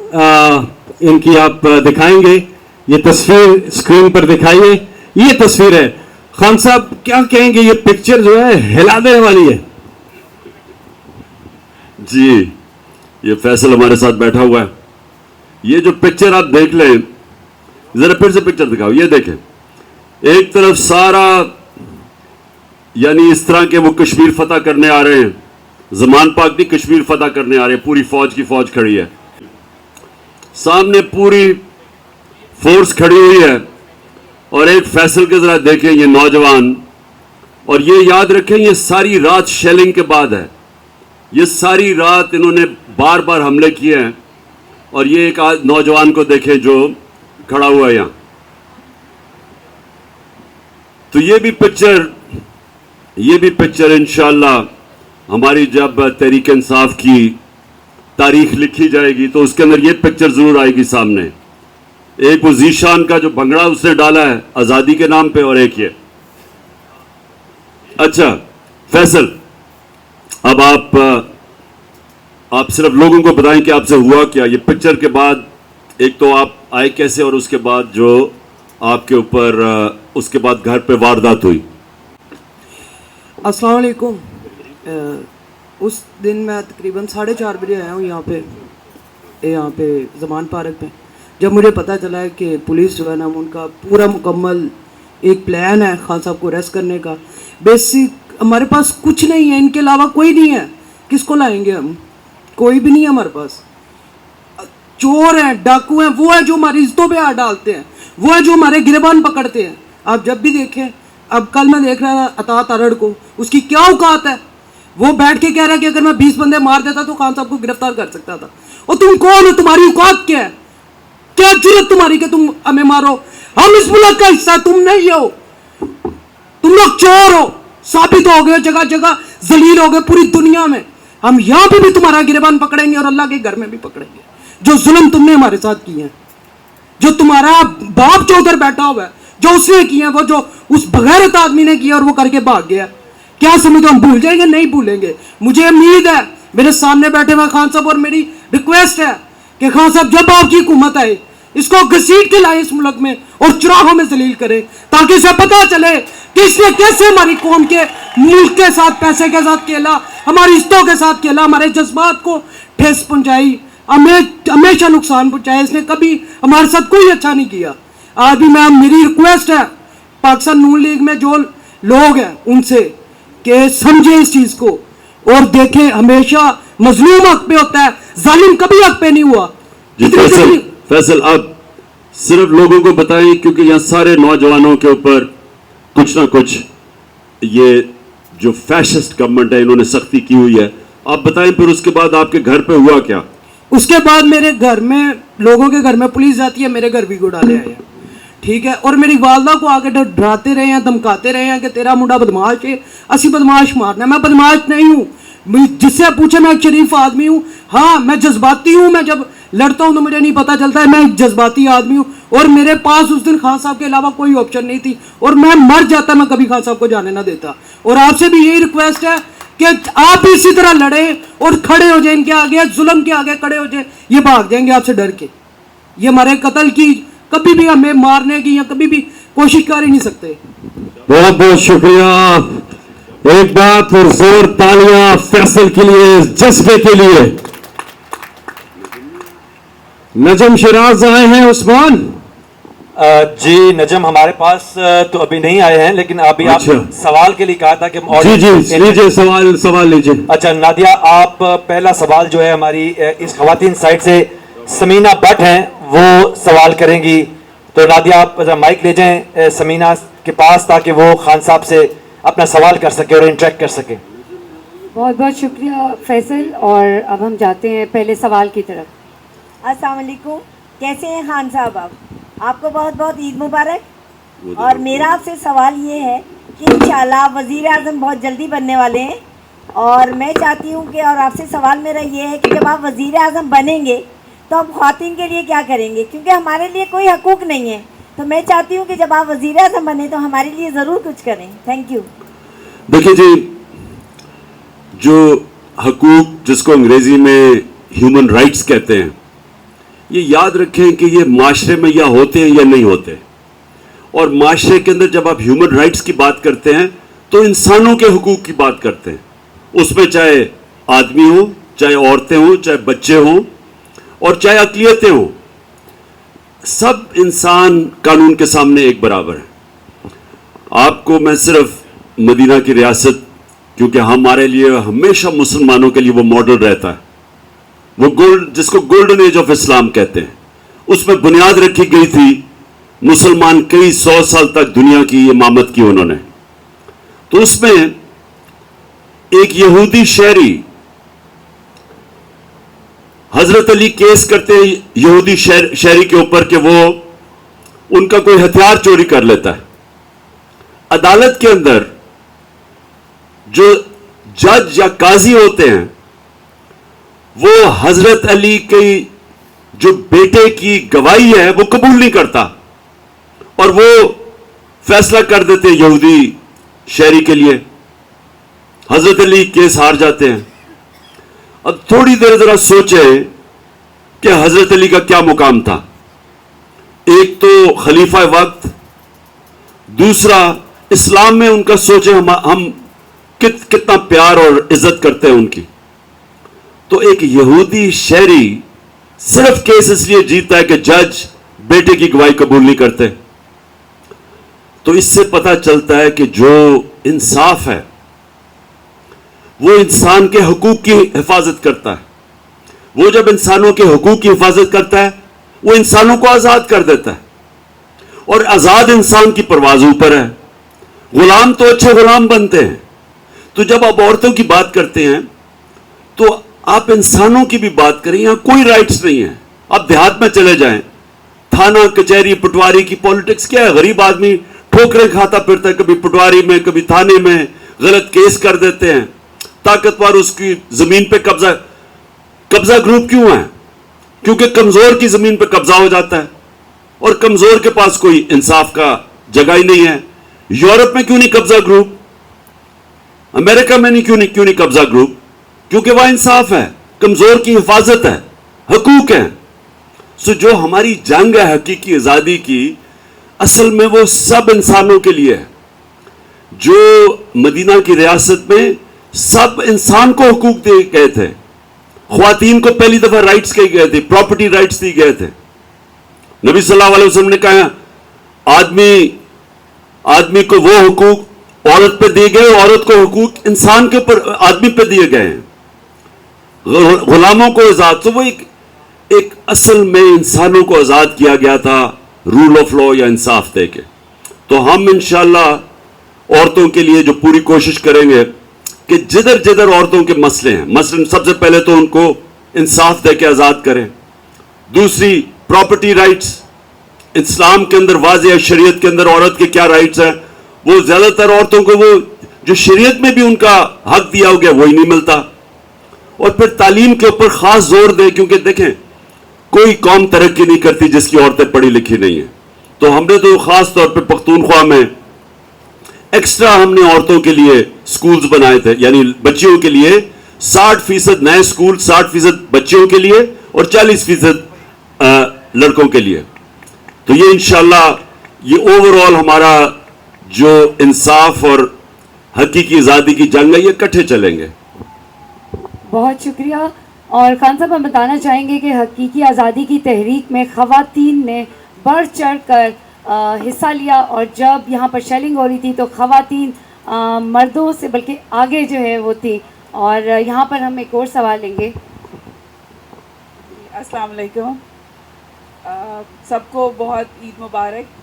इनकी आप दिखाएंगे. ये तस्वीर स्क्रीन पर दिखाइए. ये तस्वीर है. खान साहब क्या कहेंगे, ये पिक्चर जो है हिला देने वाली है. जी, ये फैसल हमारे साथ बैठा हुआ है. ये जो पिक्चर आप देख लें, जरा फिर से पिक्चर दिखाओ. ये देखें, एक तरफ सारा यानी इस तरह के वो कश्मीर फतह करने आ रहे हैं, ज़मान पाक नहीं कश्मीर फतह करने आ रहे हैं. पूरी फौज की फौज खड़ी है, सामने पूरी फोर्स खड़ी हुई है, और एक फैसल के जरा देखें ये नौजवान. और ये याद रखें, ये सारी रात शेलिंग के बाद है. ये सारी रात इन्होंने बार बार हमले किए हैं, और ये एक नौजवान को देखें जो खड़ा हुआ है यहाँ. तो ये भी पिक्चर इंशाअल्लाह हमारी जब तहरीक इंसाफ की तारीख लिखी जाएगी तो उसके अंदर ये पिक्चर जरूर आएगी सामने. एक वो जीशान का जो भंगड़ा उसने डाला है आज़ादी के नाम पे, और एक ये. अच्छा फैसल, अब आप सिर्फ लोगों को बताएं कि आपसे हुआ क्या ये पिक्चर के बाद. एक तो आप आए कैसे, और उसके बाद जो आपके ऊपर उसके बाद घर पे वारदात हुई. अस्सलाम वालेकुम. उस दिन मैं तकरीबन 4:30 बजे आया हूँ यहाँ पे ज़मान पार्क में. जब मुझे पता चला है कि पुलिस जो है ना, उनका पूरा मुकम्मल एक प्लान है खान साहब को अरेस्ट करने का. बेसिक हमारे पास कुछ नहीं है, इनके अलावा कोई नहीं है. किसको लाएंगे हम? कोई भी नहीं है हमारे पास. चोर हैं, डाकू हैं, वो है जो हमारी इज्जतों पे हाथ डालते हैं, वो है जो हमारे गिरबान पकड़ते हैं. आप जब भी देखें, अब कल मैं देख रहा था अता तारड़ को, उसकी क्या औकात है. वो बैठ के कह रहा है कि अगर मैं 20 बंदे मार देता तो खान साहब को गिरफ्तार कर सकता था. और तुम कौन हो? तुम्हारी औकात क्या है? क्या जरूरत तुम्हारी कि तुम हमें मारो? हम इस मुल्क का हिस्सा, तुम नहीं हो. तुम लोग चोर हो, साबित हो गए, जगह जगह जलील हो गए पूरी दुनिया में. हम यहाँ पे भी तुम्हारा गिरबान पकड़ेंगे और अल्लाह के घर में भी पकड़ेंगे. जो जुल्म तुमने हमारे साथ किए हैं, जो तुम्हारा बाप जो उधर बैठा हुआ है, जो उसने किए हैं, वो जो उस बगैरत आदमी ने किया और वो करके भाग गया, क्या समझो हम भूल जाएंगे? नहीं भूलेंगे. मुझे उम्मीद है, मेरे सामने बैठे हुए खान साहब, और मेरी रिक्वेस्ट है कि खान साहब जब आपकी हुकूमत आए, इसको घसीट के लाए इस मुल्क में और चुराहों में जलील करें, ताकि इसे पता चले कि इसने कैसे हमारी कौम के मुल्क के साथ, पैसे के साथ खेला, हमारी इज्जतों के साथ खेला, हमारे जज्बात को ठेस पहुंचाई, हमेशा नुकसान पहुंचाया. इसने कभी हमारे साथ कोई अच्छा नहीं किया. आज भी मेरी रिक्वेस्ट है पाकिस्तान नून लीग में जो लोग हैं उनसे कि समझे इस चीज को और देखें, हमेशा मजलूम हक पे होता है, जालिम कभी हक पे नहीं हुआ. फैसल अब सिर्फ लोगों को बताएं, क्योंकि यहाँ सारे नौजवानों के ऊपर कुछ ना कुछ ये जो फैशिस्ट गवर्नमेंट है इन्होंने सख्ती की हुई है, आप बताएं फिर उसके बाद आपके घर पे हुआ क्या? उसके बाद मेरे घर में, लोगों के घर में पुलिस जाती है, मेरे घर भी को डाले आए हैं, ठीक है। और मेरी वालदा को आके डराते रहे हैं, धमकाते रहे हैं कि तेरा मुंडा बदमाश है, असी बदमाश मारना। मैं बदमाश नहीं हूँ, जिससे पूछे मैं एक शरीफ आदमी हूँ। हाँ, मैं जज्बाती हूँ, मैं जब लड़ता हूँ तो मुझे नहीं पता चलता है, मैं एक जज्बाती आदमी हूँ। और मेरे पास उस दिन खान साहब के अलावा कोई ऑप्शन नहीं थी, और मैं मर जाता, मैं कभी खान साहब को जाने ना देता। और आपसे भी यही रिक्वेस्ट है कि आप इसी तरह लड़े और खड़े हो जाए, इनके आगे, जुल्म के आगे खड़े हो जाए, ये भाग जाएंगे आपसे डर के। ये हमारे कत्ल की, कभी भी हमें मारने की या कभी भी कोशिश कर ही नहीं सकते। बहुत बहुत शुक्रिया, एक बार फिर जोर तालियां फैसल के लिए, जज्बे के लिए। नजम शिराज आए हैं। उस्मान जी नजम हमारे पास तो अभी नहीं आए हैं, लेकिन अभी आप अच्छा। सवाल के लिए कहा था कि जी जी लीजिए सवाल लीजिए। अच्छा नादिया, आप पहला सवाल जो है हमारी इस खवातीन साइड से समीना भट्ट हैं, वो सवाल करेंगी। तो नादिया आप माइक ले जाएं समीना के पास, ताकि वो खान साहब से अपना सवाल कर सके और इंटरेक्ट कर सके। बहुत बहुत शुक्रिया फैसल। और अब हम जाते हैं पहले सवाल की तरफ। अस्सलाम वालेकुम, कैसे हैं खान साहब आप? आपको बहुत बहुत ईद मुबारक। और मेरा आपसे सवाल ये है कि इंशाल्लाह वज़ीर आज़म बहुत जल्दी बनने वाले हैं, और मैं चाहती हूँ कि, और आपसे सवाल मेरा ये है कि जब आप वज़ीर आज़म बनेंगे तो आप ख़वातीन के लिए क्या करेंगे, क्योंकि हमारे लिए कोई हकूक़ नहीं है। तो मैं चाहती हूँ कि जब आप वज़ीर आज़म बने तो हमारे लिए ज़रूर कुछ करें। Thank you. देखिए जी, जो हकूक जिसको अंग्रेजी में ह्यूमन राइट्स कहते हैं, ये याद रखें कि ये माशरे में या होते हैं या नहीं होते। और माशरे के अंदर जब आप ह्यूमन राइट्स की बात करते हैं तो इंसानों के हकूक की बात करते हैं। उसमें चाहे आदमी हो, चाहे औरतें हों, चाहे बच्चे हों और चाहे अक़लियतें हों, सब इंसान कानून के सामने एक बराबर है। आपको मैं सिर्फ मदीना की रियासत, क्योंकि हमारे लिए हमेशा मुसलमानों के लिए वो मॉडल रहता है, वो जिसको गोल्डन एज ऑफ इस्लाम कहते हैं, उसमें बुनियाद रखी गई थी। मुसलमान कई 100 साल तक दुनिया की इमामत की उन्होंने। तो उसमें एक यहूदी शहरी हजरत अली केस करते हैं यहूदी शहरी के ऊपर कि वो उनका कोई हथियार चोरी कर लेता है। अदालत के अंदर जो जज या काजी होते हैं वो हजरत अली की जो बेटे की गवाही है वो कबूल नहीं करता, और वो फैसला कर देते हैं यहूदी शहरी के लिए। हजरत अली केस हार जाते हैं। अब थोड़ी देर जरा सोचे कि हजरत अली का क्या मुकाम था। एक तो खलीफा वक्त, दूसरा इस्लाम में उनका सोचे हम कितना प्यार और इज्जत करते हैं उनकी। तो एक यहूदी शहरी सिर्फ केस इसलिए जीतता है कि जज बेटे की गवाही कबूल नहीं करते। तो इससे पता चलता है कि जो इंसाफ है वो इंसान के हुकूक की हिफाजत करता है। वो जब इंसानों के हुकूक की हिफाजत करता है वो इंसानों को आजाद कर देता है, और आजाद इंसान की परवाज ऊपर है। गुलाम तो अच्छे गुलाम बनते हैं। तो जब आप औरतों की बात करते हैं तो आप इंसानों की भी बात करें, यहां कोई राइट्स नहीं है। आप देहात में चले जाएं, थाना कचहरी पटवारी की पॉलिटिक्स क्या है? गरीब आदमी ठोकरें खाता फिरता है, कभी पटवारी में कभी थाने में, गलत केस कर देते हैं। ताकतवर उसकी जमीन पे कब्जा ग्रुप क्यों है? क्योंकि कमजोर की जमीन पे कब्जा हो जाता है, और कमजोर के पास कोई इंसाफ का जगह ही नहीं है। यूरोप में क्यों नहीं कब्जा ग्रुप? अमेरिका में क्यों नहीं कब्जा ग्रुप? क्योंकि वह इंसाफ है, कमजोर की हिफाजत है, हकूक है। सो जो हमारी जंग है हकीकी आजादी की, असल में वो सब इंसानों के लिए है। जो मदीना की रियासत में सब इंसान को हुकूक दिए गए थे। ख्वातीन को पहली दफा राइट्स कहे गए थे, प्रॉपर्टी राइट्स दिए गए थे। नबी सल्लल्लाहु अलैहि वसल्लम ने कहा आदमी को वो हुकूक औरत पे दिए गए, औरत को हुकूक इंसान के ऊपर आदमी पे दिए गए हैं। गुलामों को आजाद। तो वो ایک اصل میں انسانوں کو آزاد کیا گیا تھا رول آف لا یا انصاف دے کے. تو ہم انشاءاللہ عورتوں کے لیے جو پوری کوشش کریں گے کہ جدھر جدھر عورتوں کے مسئلے ہیں، مثلا سب سے پہلے تو ان کو انصاف دے کے آزاد کریں. دوسری پراپرٹی رائٹس، اسلام کے اندر واضح ہے، شریعت کے اندر عورت کے کیا رائٹس ہیں. وہ زیادہ تر عورتوں کو وہ جو شریعت میں بھی ان کا حق دیا ہو گیا وہی نہیں ملتا. اور پھر تعلیم کے اوپر خاص زور دے، کیونکہ دیکھیں کوئی قوم ترقی نہیں کرتی جس کی عورتیں پڑھی لکھی نہیں ہیں. تو ہم نے تو خاص طور پہ پختونخوا میں ایکسٹرا ہم نے عورتوں کے لیے سکولز بنائے تھے، یعنی بچیوں کے لیے 60% نئے سکول، 60% بچیوں کے لیے اور 40% لڑکوں کے لیے. تو یہ انشاءاللہ یہ اوور آل ہمارا جو انصاف اور حقیقی آزادی کی جنگ ہے یہ اکٹھے چلیں گے. بہت شکریہ. اور خان صاحب ہم بتانا چاہیں گے کہ حقیقی آزادی کی تحریک میں خواتین نے بڑھ چڑھ کر حصہ لیا، اور جب یہاں پر شیلنگ ہو رہی تھی تو خواتین مردوں سے بلکہ آگے جو ہے وہ تھی. اور یہاں پر ہم ایک اور سوال لیں گے. السلام علیکم، سب کو بہت عید مبارک.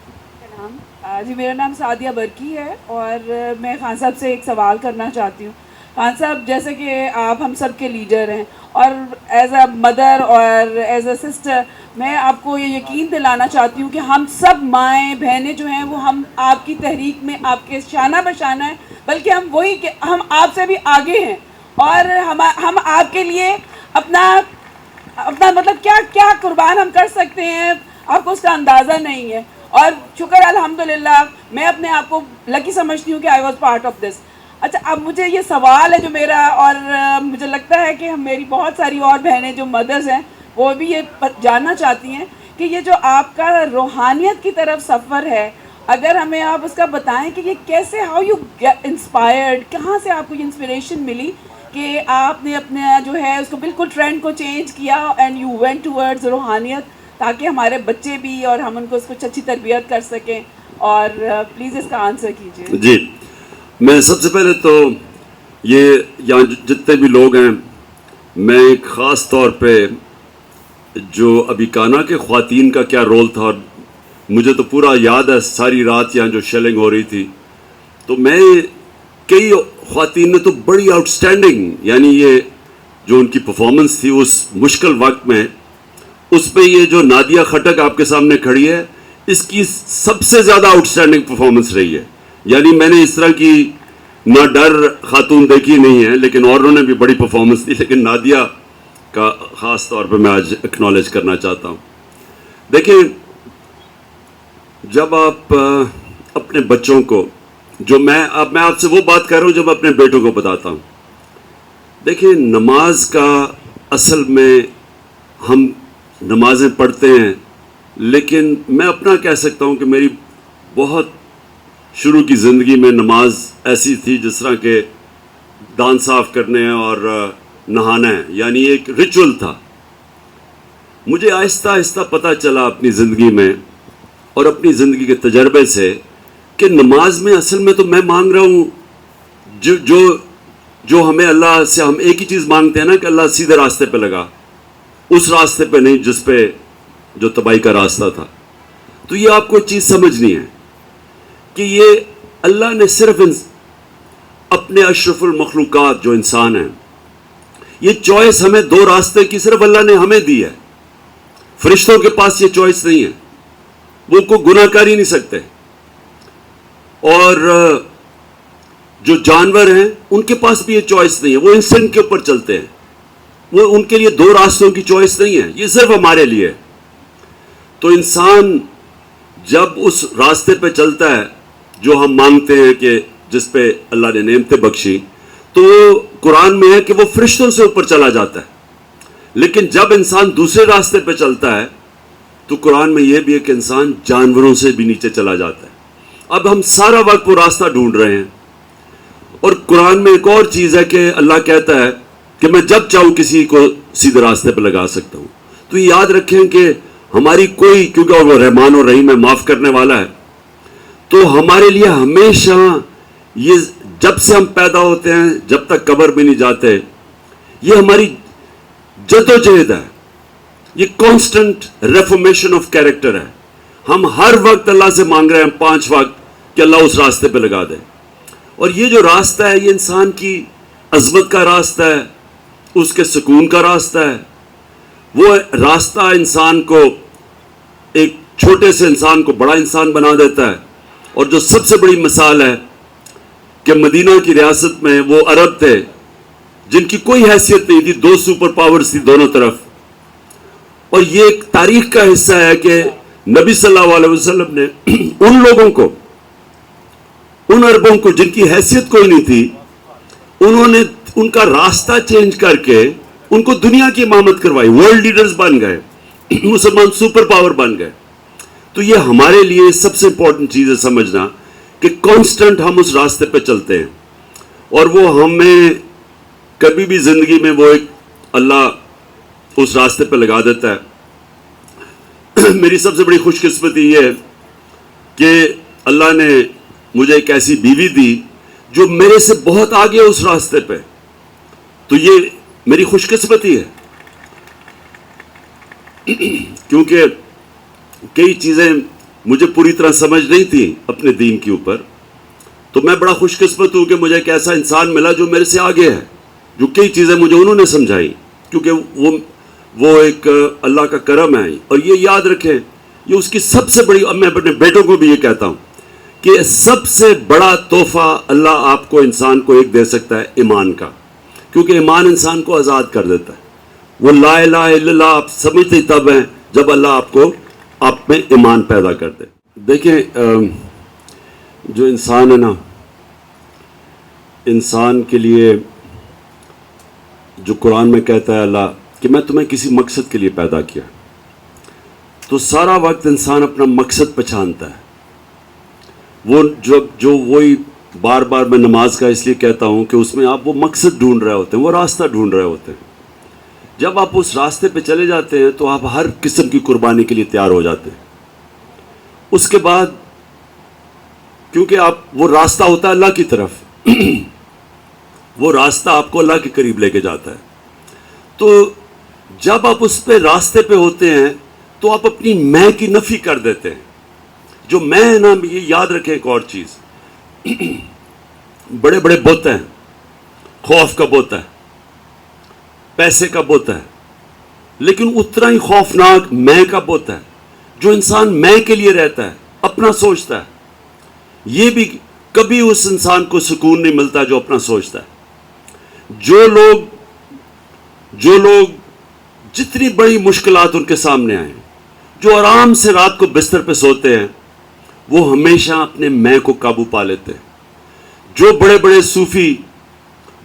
جی میرا نام سعدیہ برکی ہے اور میں خان صاحب سے ایک سوال کرنا چاہتی ہوں. خان صاحب جیسے کہ آپ ہم سب کے لیڈر ہیں اور ایز اے مدر اور ایز اے سسٹر میں آپ کو یہ یقین دلانا چاہتی ہوں کہ ہم سب مائیں بہنیں جو ہیں وہ ہم آپ کی تحریک میں آپ کے شانہ بشانہ ہیں، بلکہ ہم وہی کہ ہم آپ سے بھی آگے ہیں اور ہم آپ کے لیے اپنا مطلب کیا قربان ہم کر سکتے ہیں آپ کو اس کا اندازہ نہیں ہے. اور شکر الحمدللہ میں اپنے آپ کو لکی سمجھتی ہوں کہ I was part of this. اچھا اب مجھے یہ سوال ہے جو میرا، اور مجھے لگتا ہے کہ میری بہت ساری اور بہنیں جو مدرز ہیں وہ بھی یہ جاننا چاہتی ہیں کہ یہ جو آپ کا روحانیت کی طرف سفر ہے، اگر ہمیں آپ اس کا بتائیں کہ یہ کیسے، ہاؤ یو گیٹ انسپائرڈ، کہاں سے آپ کو یہ انسپریشن ملی کہ آپ نے اپنا جو ہے اس کو بالکل ٹرینڈ کو چینج کیا اینڈ یو وینٹ ٹورڈز روحانیت، تاکہ ہمارے بچے بھی اور ہم ان کو اس کو اچھی تربیت کر سکیں. اور پلیز اس کا آنسر کیجیے. جی میں سب سے پہلے تو یہ یہاں جتنے بھی لوگ ہیں، میں ایک خاص طور پہ جو ابھی کانا کے خواتین کا کیا رول تھا، اور مجھے تو پورا یاد ہے ساری رات یہاں جو شیلنگ ہو رہی تھی، تو میں کئی خواتین نے تو بڑی آؤٹ اسٹینڈنگ، یعنی یہ جو ان کی پرفارمنس تھی اس مشکل وقت میں، اس پہ یہ جو نادیہ خٹک آپ کے سامنے کھڑی ہے اس کی سب سے زیادہ آؤٹ اسٹینڈنگ پرفارمنس رہی ہے. یعنی میں نے اس طرح کی نہ ڈر خاتون دیکھی نہیں ہے، لیکن اوروں نے بھی بڑی پرفارمنس دی، لیکن نادیہ کا خاص طور پہ میں آج اکنالج کرنا چاہتا ہوں. دیکھیں جب آپ اپنے بچوں کو، جو میں آپ سے وہ بات کر رہا ہوں جب اپنے بیٹوں کو بتاتا ہوں، دیکھیں نماز کا اصل میں ہم نمازیں پڑھتے ہیں، لیکن میں اپنا کہہ سکتا ہوں کہ میری بہت شروع کی زندگی میں نماز ایسی تھی جس طرح کہ دان صاف کرنے ہیں اور نہانا ہے، یعنی ایک ریچول تھا. مجھے آہستہ آہستہ پتہ چلا اپنی زندگی میں اور اپنی زندگی کے تجربے سے کہ نماز میں اصل میں تو میں مانگ رہا ہوں جو ہمیں اللہ سے، ہم ایک ہی چیز مانگتے ہیں نا کہ اللہ سیدھے راستے پہ لگا، اس راستے پہ نہیں جس پہ جو تباہی کا راستہ تھا. تو یہ آپ کو چیز سمجھنی ہے کہ یہ اللہ نے صرف اپنے اشرف المخلوقات جو انسان ہیں، یہ چوائس ہمیں دو راستے کی صرف اللہ نے ہمیں دی ہے. فرشتوں کے پاس یہ چوائس نہیں ہے، وہ کو گناہ کر ہی نہیں سکتے. اور جو جانور ہیں ان کے پاس بھی یہ چوائس نہیں ہے، وہ انسٹنکٹ کے اوپر چلتے ہیں، وہ ان کے لیے دو راستوں کی چوائس نہیں ہے، یہ صرف ہمارے لیے. تو انسان جب اس راستے پہ چلتا ہے جو ہم مانگتے ہیں کہ جس پہ اللہ نے نعمتیں بخشی، تو قرآن میں ہے کہ وہ فرشتوں سے اوپر چلا جاتا ہے. لیکن جب انسان دوسرے راستے پہ چلتا ہے تو قرآن میں یہ بھی ہے کہ انسان جانوروں سے بھی نیچے چلا جاتا ہے. اب ہم سارا وقت وہ راستہ ڈھونڈ رہے ہیں. اور قرآن میں ایک اور چیز ہے کہ اللہ کہتا ہے کہ میں جب چاہوں کسی کو سیدھے راستے پہ لگا سکتا ہوں. تو یہ یاد رکھیں کہ ہماری کوئی، کیونکہ وہ رحمان اور رحیم ہے، معاف کرنے والا ہے، تو ہمارے لیے ہمیشہ یہ جب سے ہم پیدا ہوتے ہیں جب تک قبر میں نہیں جاتے، یہ ہماری جدوجہد ہے. ये कांस्टेंट रेफॉर्मेशन ऑफ कैरेक्टर है। हम हर वक्त अल्लाह से मांग रहे हैं 5 वक्त कि अल्लाह उस रास्ते पे लगा दे। और ये जो रास्ता है ये इंसान की अजमत का रास्ता है, उसके सुकून का रास्ता है। वो रास्ता इंसान को, एक छोटे से इंसान को बड़ा इंसान बना देता है। और जो सबसे बड़ी मिसाल है कि मदीना की रियासत में वो अरब थे जिनकी कोई हैसियत नहीं थी, 2 सुपर पावर्स थी दोनों तरफ। और ये एक तारीख का हिस्सा है कि नबी सल्लल्लाहु अलैहि वसल्लम ने उन लोगों को, उन अरबों को जिनकी हैसियत कोई नहीं थी, उन्होंने उनका रास्ता चेंज करके उनको दुनिया की इमामत करवाई, वर्ल्ड लीडर्स बन गए, मुसलमान सुपर पावर बन गए। तो ये हमारे लिए सबसे इंपॉर्टेंट चीज है समझना कि कांस्टेंट हम उस रास्ते पे चलते हैं और वो हमें कभी भी जिंदगी में वो एक अल्लाह उस रास्ते पे लगा देता है। मेरी सबसे बड़ी खुशकिस्मती ये है कि अल्लाह ने मुझे एक ऐसी बीवी दी जो मेरे से बहुत आगे है उस रास्ते पे। तो ये मेरी खुशकिस्मती है क्योंकि कई चीज़ें मुझे पूरी तरह समझ नहीं थी अपने दीन के ऊपर। तो मैं बड़ा खुशकिस्मत हूँ कि मुझे एक ऐसा इंसान मिला जो मेरे से आगे है, जो कई चीज़ें मुझे उन्होंने समझाई, क्योंकि वो एक अल्लाह का करम है। और ये याद रखें, ये उसकी सबसे बड़ी, अब मैं अपने बेटों को भी ये कहता हूँ कि सबसे बड़ा तोहफा अल्लाह आपको, इंसान को एक दे सकता है ईमान का, क्योंकि ईमान इंसान को आज़ाद कर देता है। वो ला इलाहा इल्लल्लाह आप समझते तब हैं जब अल्लाह आपको आप में ईमान पैदा कर दे। देखिए, जो इंसान है ना, इंसान के लिए जो कुरान में कहता है अल्लाह कि मैं तुम्हें किसी मकसद के लिए पैदा किया, तो सारा वक्त इंसान अपना मकसद पहचानता है। वो जो वही बार बार मैं नमाज का इसलिए कहता हूँ कि उसमें आप वो मकसद ढूंढ रहे होते हैं, वो रास्ता ढूंढ रहे होते हैं। जब आप उस रास्ते पे चले जाते हैं तो आप हर किस्म की कुर्बानी के लिए तैयार हो जाते हैं। उसके बाद क्योंकि आप, वो रास्ता होता है अल्लाह की तरफ वो रास्ता आपको अल्लाह के करीब लेके जाता है। तो जब आप उस पे रास्ते पे होते हैं तो आप अपनी मैं की नफी कर देते हैं। जो मैं है ना, ये याद रखें एक और चीज बड़े बड़े बुत हैं, खौफ का बुत है, पैसे का बुत है, लेकिन उतना ही खौफनाक मैं का बुत है जो इंसान मैं के लिए रहता है, अपना सोचता है। ये भी कभी उस इंसान को सुकून नहीं मिलता जो अपना सोचता है। जो लोग जितनी बड़ी मुश्किलात उनके सामने आए, जो आराम से रात को बिस्तर पे सोते हैं, वो हमेशा अपने मैं को काबू पा लेते हैं। जो बड़े बड़े सूफी,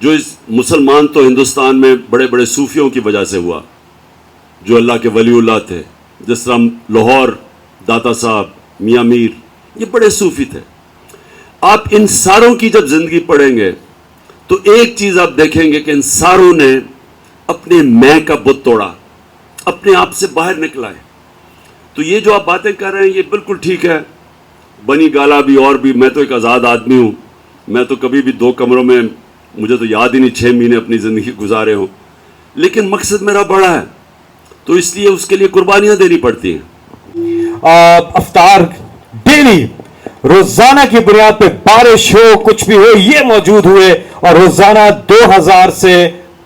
जो इस मुसलमान तो हिंदुस्तान में बड़े बड़े सूफियों की वजह से हुआ, जो अल्लाह के वलीउल्लाह थे, जिस तरह लाहौर दाता साहब, मियाँ मीर, ये बड़े सूफी थे। आप इन सारों की जब जिंदगी पढ़ेंगे तो एक चीज आप देखेंगे कि इन सारों ने अपने मैं का बुत तोड़ा, अपने आप से बाहर निकला है। तो ये जो आप बातें कर रहे हैं ये बिल्कुल ठीक है। बनी गाला भी और भी, मैं तो एक आज़ाद आदमी हूँ, मैं तो कभी भी 2 कमरों में, मुझे तो याद ही नहीं 6 महीने अपनी ज़िंदगी गुजारे हों, लेकिन मकसद मेरा बड़ा है तो इसलिए उसके लिए कुर्बानियाँ देनी पड़ती हैं। अफ्तार डेली रोजाना की बुनियाद पे, बारिश हो कुछ भी हो, ये मौजूद हुए और रोजाना 2000 से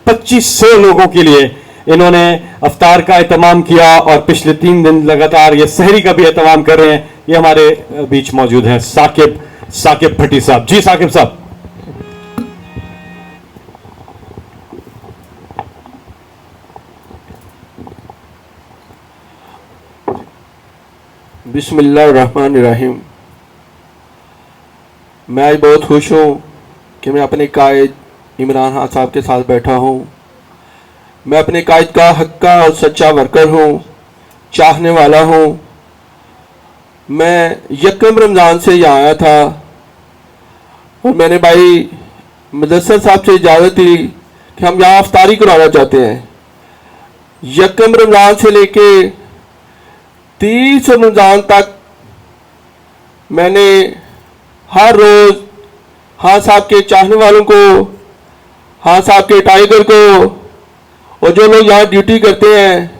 2500 लोगों के लिए इन्होंने अफ्तार का एहतमाम किया और पिछले 3 दिन लगातार ये सहरी का भी एहतमाम कर रहे हैं। ये हमारे बीच मौजूद हैं साकिब भट्टी साहब। जी साकिब साहब। बिस्मिल्लाहिर्रहमानिर्रहीम। मैं आज बहुत खुश हूँ कि मैं अपने कायद इमरान खान साहब के साथ बैठा हूँ। मैं अपने कायद का हक्का और सच्चा वर्कर हूँ, चाहने वाला हूँ। मैं यकम रमज़ान से यहाँ आया था और मैंने भाई मुदस्सर साहब से इजाज़त ली कि हम यहाँ अफ्तारी कराना चाहते हैं। यकम रमज़ान से लेके 30 रमज़ान तक मैंने हर रोज़ खान साहब के चाहने वालों को, खान साहब के टाइगर को और जो लोग यहाँ ड्यूटी करते हैं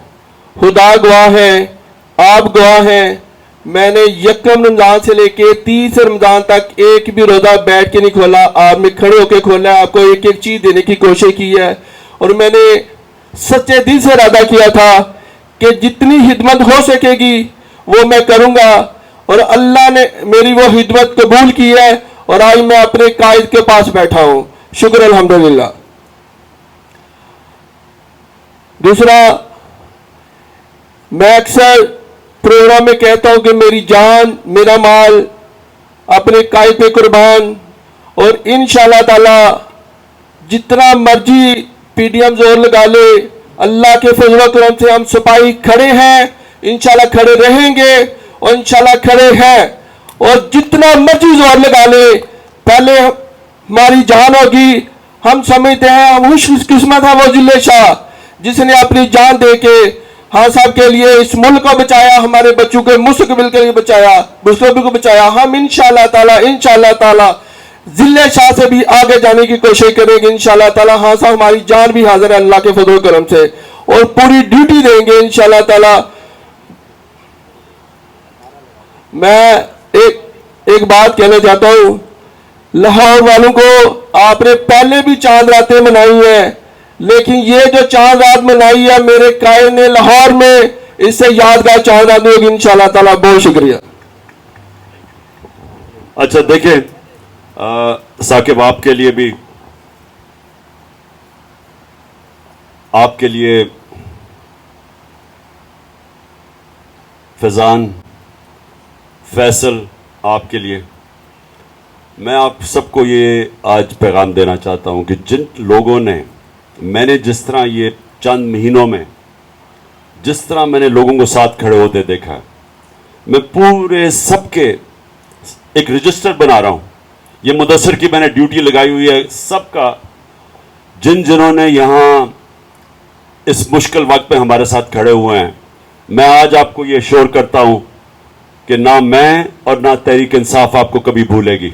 खुदा गवाह है, आप गवाह हैं, मैंने यकम रमजान से लेके 30 रमजान तक एक भी रोजा बैठ के नहीं खोला, आप में खड़े होके खोला है, आपको एक एक चीज देने की कोशिश की है। और मैंने सच्चे दिल से इरादा किया था कि जितनी हिदमत हो सकेगी वो मैं करूंगा, और अल्लाह ने मेरी वो हिदमत कबूल की है, और आज मैं अपने कायद के पास बैठा हूं। शुक्र अल्हम्दुलिल्लाह। दूसरा, मैं अक्सर प्रोग्राम में कहता हूं कि मेरी जान मेरा माल अपने कायद पे कुर्बान, और इंशाअल्लाह ताला जितना मर्जी पीडीएम जोर लगा ले, अल्लाह के फजल करम से हम सिपाही खड़े हैं, इंशाअल्लाह खड़े रहेंगे और इंशाअल्लाह खड़े हैं। और जितना मर्जी जोर लगा ले, पहले हमारी जान होगी। हम समझते हैं हम खुशकिस्मत है वो जिले शाह जिसने अपनी जान दे के हाँ साहब के लिए इस मुल्क को बचाया, हमारे बच्चों के मुस्तकबिल के लिए बचाया, मुस्तकबिल को बचाया। हम इंशाअल्लाह ताला जिले शाह से भी आगे जाने की कोशिश करेंगे इंशाअल्लाह ताला। हाँ साहब हमारी जान भी हाजिर है अल्लाह के फजल करम से, और पूरी ड्यूटी देंगे इंशाअल्लाह ताला। मैं एक बात कहना चाहता हूं, लाहौर वालों को आपने पहले भी चांद रातें मनाई हैं, लेकिन ये जो चांद रात मनाई है मेरे कायद ने लाहौर में, इससे यादगार चांद रात होगी इंशाअल्लाह ताला। बहुत शुक्रिया। अच्छा देखें साकिब, आपके लिए फैजान, फैसल, आपके लिए मैं आप सबको ये आज पैगाम देना चाहता हूं कि जिन लोगों ने, मैंने जिस तरह ये चंद महीनों में जिस तरह मैंने लोगों को साथ खड़े होते देखा, मैं पूरे सबके एक रजिस्टर बना रहा हूं। ये मुदस्सिर की मैंने ड्यूटी लगाई हुई है सबका, जिन्होंने यहां इस मुश्किल वक्त पे हमारे साथ खड़े हुए हैं। मैं आज आपको ये श्योर करता हूं कि ना मैं और ना तहरीक इंसाफ आपको कभी भूलेगी।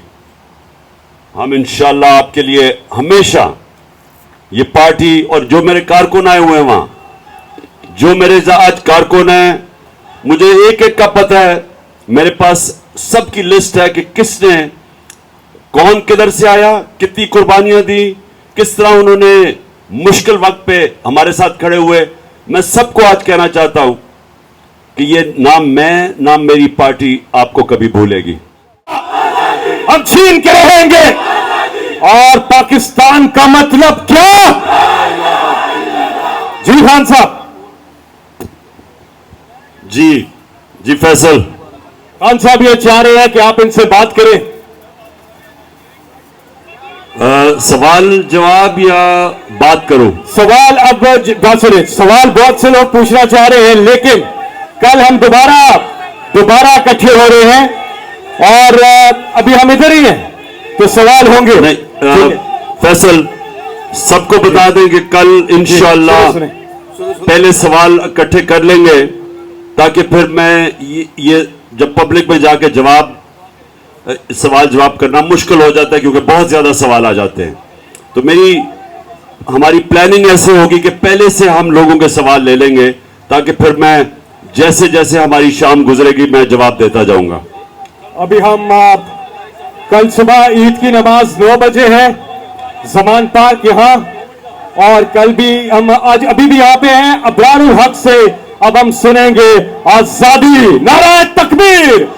हम इंशाअल्लाह आपके लिए हमेशा ये पार्टी, और जो मेरे कारकुन आए हुए हैं वहां, जो मेरे आज कारकुन हैं, मुझे एक एक का पता है, मेरे पास सबकी लिस्ट है कि किसने, कौन किधर से आया, कितनी कुर्बानियां दी, किस तरह उन्होंने मुश्किल वक्त पे हमारे साथ खड़े हुए। मैं सबको आज कहना चाहता हूं कि ये नाम मैं, नाम मेरी पार्टी आपको कभी भूलेगी। हम छीन के रहेंगे, और पाकिस्तान का मतलब क्या? जी खान साहब। जी फैसल खान साहब ये चाह रहे हैं कि आप इनसे बात करें। सवाल जवाब या बात करो? सवाल अब सुनिए, सवाल बहुत से लोग पूछना चाह रहे हैं, लेकिन कल हम दोबारा इकट्ठे हो रहे हैं, और अभी हम इधर ही हैं, तो सवाल होंगे। नहीं, फैसल सबको बता दें कि कल इंशाअल्लाह पहले सवाल इकट्ठे कर लेंगे, ताकि फिर मैं ये जब पब्लिक में जाके सवाल जवाब करना मुश्किल हो जाता है, क्योंकि बहुत ज्यादा सवाल आ जाते हैं। तो हमारी प्लानिंग ऐसे होगी कि पहले से हम लोगों के सवाल ले लेंगे, ताकि फिर मैं जैसे जैसे हमारी शाम गुजरेगी मैं जवाब देता जाऊंगा। अभी हम कल सुबह ईद की नमाज 9 बजे है ज़मान पार्क यहाँ, और कल भी हम आज अभी भी यहाँ पे हैं। अबरारुल हक से अब हम सुनेंगे आजादी, नारा तकबीर।